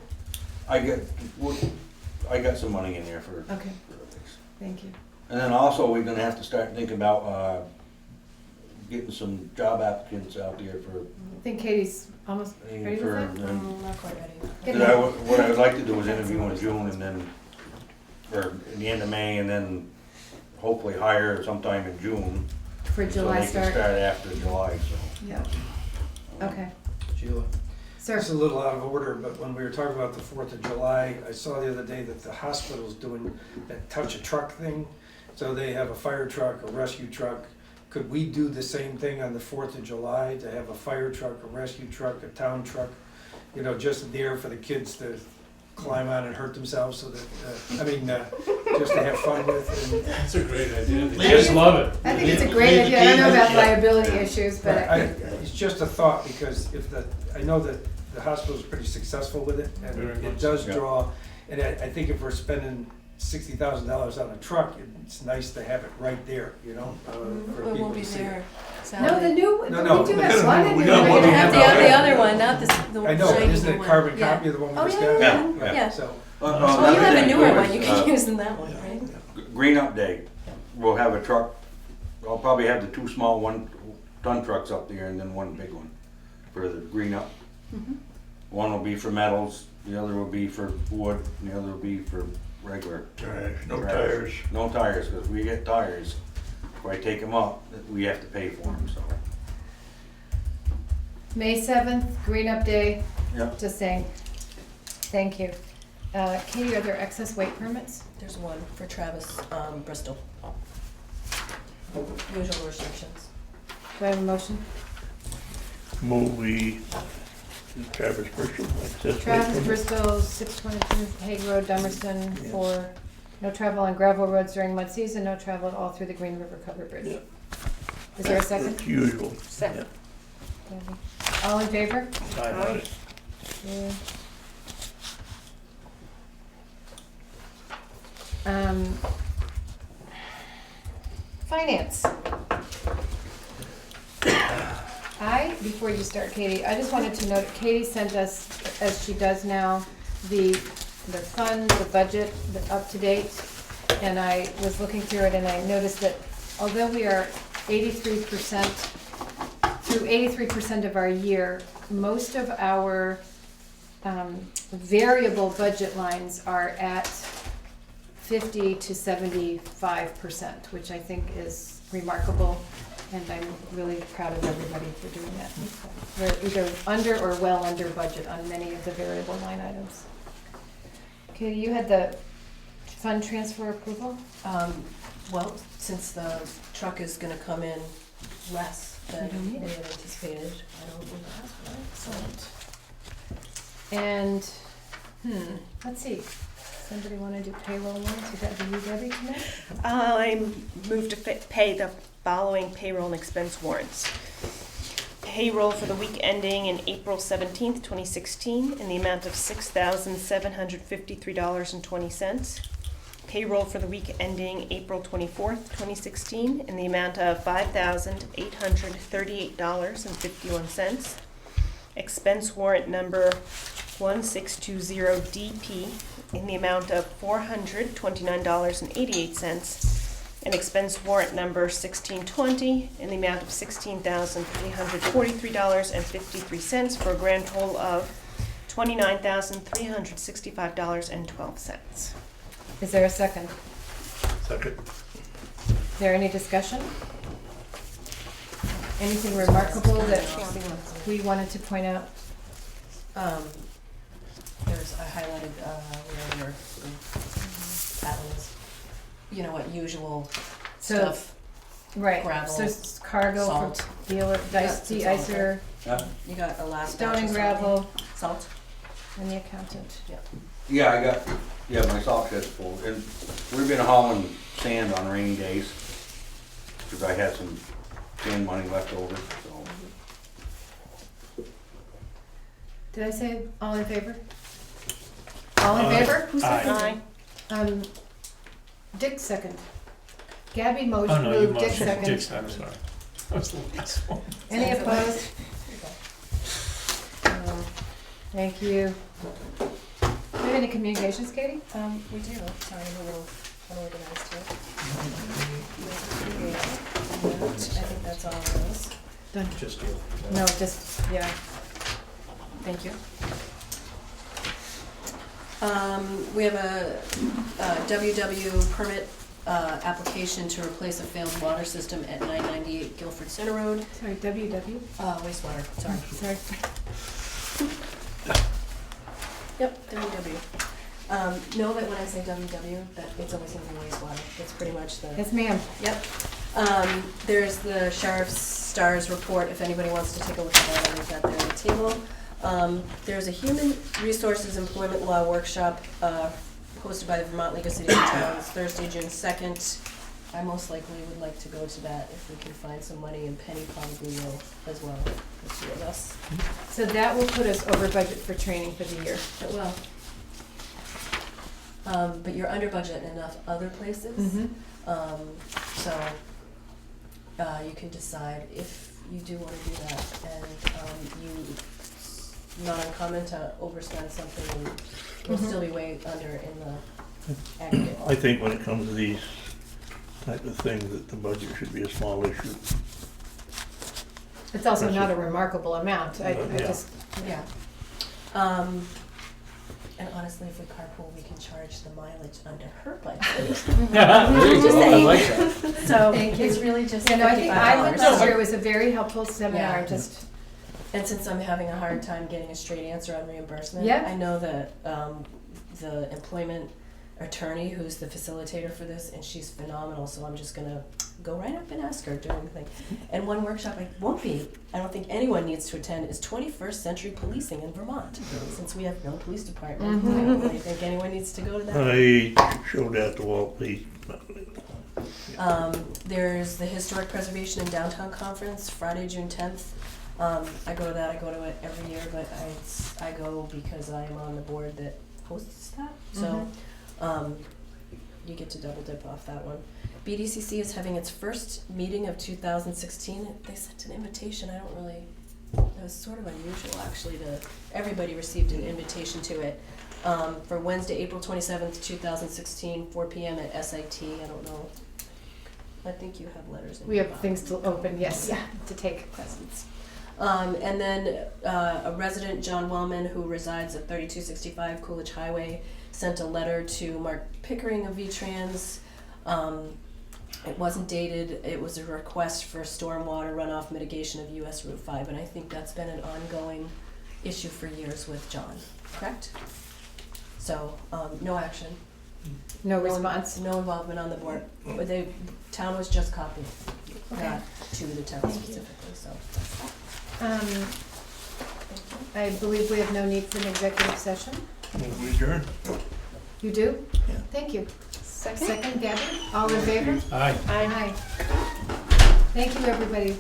Speaker 6: I got some money in there for
Speaker 1: Okay,
Speaker 6: this.
Speaker 1: thank you.
Speaker 6: And then also, we're gonna have to start thinking about, getting some job applicants out there
Speaker 1: I think Katie's almost ready with that.
Speaker 3: Not quite ready.
Speaker 6: what I would like to do is interview in June and then, or in the end of May, and then hopefully hire sometime in June.
Speaker 1: For July
Speaker 6: So they
Speaker 1: start.
Speaker 6: can start after July, so.
Speaker 1: Yeah, okay.
Speaker 7: Sheila,
Speaker 1: Sir,
Speaker 7: it's a little out of order, but when we were talking about the 4th of July, I saw the other day that the hospital's doing that touch a truck thing. So they have a fire truck, a rescue truck. Could we do the same thing on the 4th of July, to have a fire truck, a rescue truck, a town truck? Just there for the kids to climb on and hurt themselves, so that, just to have fun with. And
Speaker 4: That's a great idea. The kids love it.
Speaker 1: I think it's a great idea. I don't know about liability issues, but
Speaker 7: it's just a thought, because I know that the hospital's pretty successul with it, and
Speaker 4: Very
Speaker 7: it
Speaker 4: much
Speaker 7: does
Speaker 6: so.
Speaker 7: draw, and I think if we're spending $60,000 on a truck, it's nice to have it right there, for
Speaker 3: It
Speaker 7: people
Speaker 3: won't be
Speaker 7: to see.
Speaker 3: there,
Speaker 1: no, the
Speaker 3: sadly.
Speaker 1: new,
Speaker 7: No,
Speaker 1: we do
Speaker 7: no.
Speaker 1: have one.
Speaker 2: We got one.
Speaker 3: We're gonna have the other one, not this, the
Speaker 7: I know,
Speaker 3: shiny
Speaker 7: isn't it
Speaker 3: one.
Speaker 7: a carbon
Speaker 3: Yeah.
Speaker 7: copy of the one we
Speaker 3: Oh,
Speaker 7: just
Speaker 3: yeah,
Speaker 7: got?
Speaker 3: yeah, yeah.
Speaker 7: So,
Speaker 3: Well, you have a newer one, you can use in that one, right?
Speaker 6: Green Up Day, we'll have a truck, I'll probably have the 2 small 1-ton trucks up there and then 1 big one for the green up. One will be for metals, the other will be for wood, and the other will be for regular
Speaker 2: Trash, no
Speaker 6: trash.
Speaker 2: tires.
Speaker 6: No tires, because we get tires, if I take them up, we have to pay for them, so.
Speaker 1: May 7th, Green Up Day,
Speaker 6: Yep.
Speaker 1: just saying, thank you. Katie, are there excess weight permits?
Speaker 3: There's one for Travis, Bristol. Usual restrictions.
Speaker 1: Do I have a motion?
Speaker 2: Move we, Travis Bristol, access.
Speaker 1: Travis Bristol, 622 Hague Road, Dummerston,
Speaker 2: Yes.
Speaker 1: for no travel on gravel roads during mud season, no travel at all through the Green River Covered Bridge.
Speaker 2: Yeah.
Speaker 1: Is there a second?
Speaker 2: It's usual.
Speaker 5: Second.
Speaker 1: All in favor?
Speaker 2: Aye.
Speaker 1: Yeah. Finance. Before you start, Katie, I just wanted to note, Katie sent us, as she does now, the fund, the budget, the up to date. And I was looking through it and I noticed that although we are 83%, through 83% of our year, most of our variable budget lines are at 50 to 75%, which I think is remarkable, and I'm really proud of everybody for doing that. We're either under or well under budget on many of the variable line items. Katie, you had the fund transfer approval?
Speaker 3: Well, since the truck is gonna come in less than
Speaker 1: You don't
Speaker 3: we
Speaker 1: need
Speaker 3: had
Speaker 1: it.
Speaker 3: anticipated, I don't need to ask for it.
Speaker 1: And, let's see, somebody wanna do payroll ones? Would that be you, Debbie, tonight?
Speaker 5: I move to pay the following payroll and expense warrants. Payroll for the week ending in April 17th, 2016, in the amount of $6,753.20. Payroll for the week ending April 24th, 2016, in the amount of $5,838.51. Expense warrant number 1620DP in the amount of $429.88. And expense warrant number 1620 in the amount of $16,343.53 for a grand total of $29,365.12.
Speaker 1: Is there a second?
Speaker 2: Second.
Speaker 1: Is there any discussion? Anything remarkable that we wanted to point out?
Speaker 3: There's, I highlighted, where that was, you know what, usual
Speaker 1: So,
Speaker 3: stuff.
Speaker 1: right,
Speaker 3: Gravel,
Speaker 1: so it's cargo from
Speaker 3: salt.
Speaker 1: dealer, de-icer,
Speaker 3: You got a last
Speaker 1: stone
Speaker 3: batch
Speaker 1: and
Speaker 3: of
Speaker 1: gravel,
Speaker 3: salt?
Speaker 1: and the accountant.
Speaker 6: Yeah, my salt shed's full, and we've been hauling sand on rainy days, cause I had some sand money left over, so.
Speaker 1: Did I say all in favor? All in favor? Who seconded?
Speaker 5: Aye.
Speaker 1: Dick second. Gabby
Speaker 4: Oh,
Speaker 1: motion,
Speaker 4: no, you
Speaker 1: moved, Dick
Speaker 4: motioned,
Speaker 1: second.
Speaker 4: Dick, I'm sorry. That was the last one.
Speaker 1: Any opposed? Thank you. Do you have any communications, Katie?
Speaker 3: We do, sorry, I'm a little unorganized here. I think that's all of those.
Speaker 1: Done.
Speaker 4: Just you.
Speaker 1: No, just, yeah.
Speaker 3: Thank you. We have a WW permit application to replace a failed water system at 998 Guilford Center Road.
Speaker 1: Sorry, WW?
Speaker 3: Wastewater, sorry.
Speaker 1: Sorry.
Speaker 3: Yep, WW. Know that when I say WW, that it's always gonna be wastewater. It's pretty much the.
Speaker 1: Yes, ma'am.
Speaker 3: Yep. There's the Sheriff's Stars report, if anybody wants to take a look at that, I've got there on the table. There's a Human Resources Employment Law Workshop, hosted by the Vermont League of Cities and Towns, Thursday, June 2nd. I most likely would like to go to that if we can find some money, and Penny probably will as well, the two of us.
Speaker 1: So that will put us over budget for training for the year.
Speaker 3: It will. But you're under budget in enough other places. So you can decide if you do want to do that, and not uncommon to overspend something and we'll still be way under in the aggregate.
Speaker 2: I think when it comes to these type of things, that the budget should be a small issue.
Speaker 1: It's also not a remarkable amount. I
Speaker 2: Yeah.
Speaker 1: just,
Speaker 3: Yeah. And honestly, if we carpool, we can charge the mileage under her budget.
Speaker 4: Yeah, there you
Speaker 3: Just
Speaker 4: go, I
Speaker 3: saying.
Speaker 4: like that.
Speaker 3: So
Speaker 1: Thank you.
Speaker 3: it's really just
Speaker 1: you know, I think I went
Speaker 3: $55.
Speaker 1: last year, it was a very helpful seminar,
Speaker 3: Yeah.
Speaker 1: just,
Speaker 3: And since I'm having a hard time getting a straight answer on reimbursement,
Speaker 1: Yeah.
Speaker 3: I know that the employment attorney who's the facilitator for this, and she's phenomenal, so I'm just gonna go right up and ask her during the thing. And one workshop I don't think anyone needs to attend, is 21st century policing in Vermont, since we have no police department. I don't really think anyone needs to go to that.
Speaker 2: I showed that to Walt Lee.
Speaker 3: There's the Historic Preservation in Downtown Conference, Friday, June 10th. I go to that, I go to it every year, but I go because I am on the board that hosts that, so, you get to double dip off that one. BDCC is having its first meeting of 2016. They sent an invitation, it was sort of unusual actually everybody received an invitation to it. For Wednesday, April 27th, 2016, 4 p.m. at SIT, I don't know. I think you have letters in
Speaker 1: We
Speaker 3: your
Speaker 1: have
Speaker 3: box.
Speaker 1: things to open, yes, to take questions.
Speaker 3: And then a resident, John Wellman, who resides at 3265 Coolidge Highway, sent a letter to Mark Pickering of VTrans. It wasn't dated, it was a request for stormwater runoff mitigation of US Route 5, and I think that's been an ongoing issue for years with John, correct? So, no action.
Speaker 1: No response?
Speaker 3: No involvement on the board. But the town was just copied,
Speaker 1: Okay.
Speaker 3: not to the town specifically, so.
Speaker 1: I believe we have no need for an executive session.
Speaker 2: Move we adjourn.
Speaker 1: You do?
Speaker 2: Yeah.
Speaker 1: Thank you.
Speaker 5: Second?
Speaker 1: Second, Gabby? All in favor?
Speaker 4: Aye.
Speaker 1: Aye. Thank you, everybody.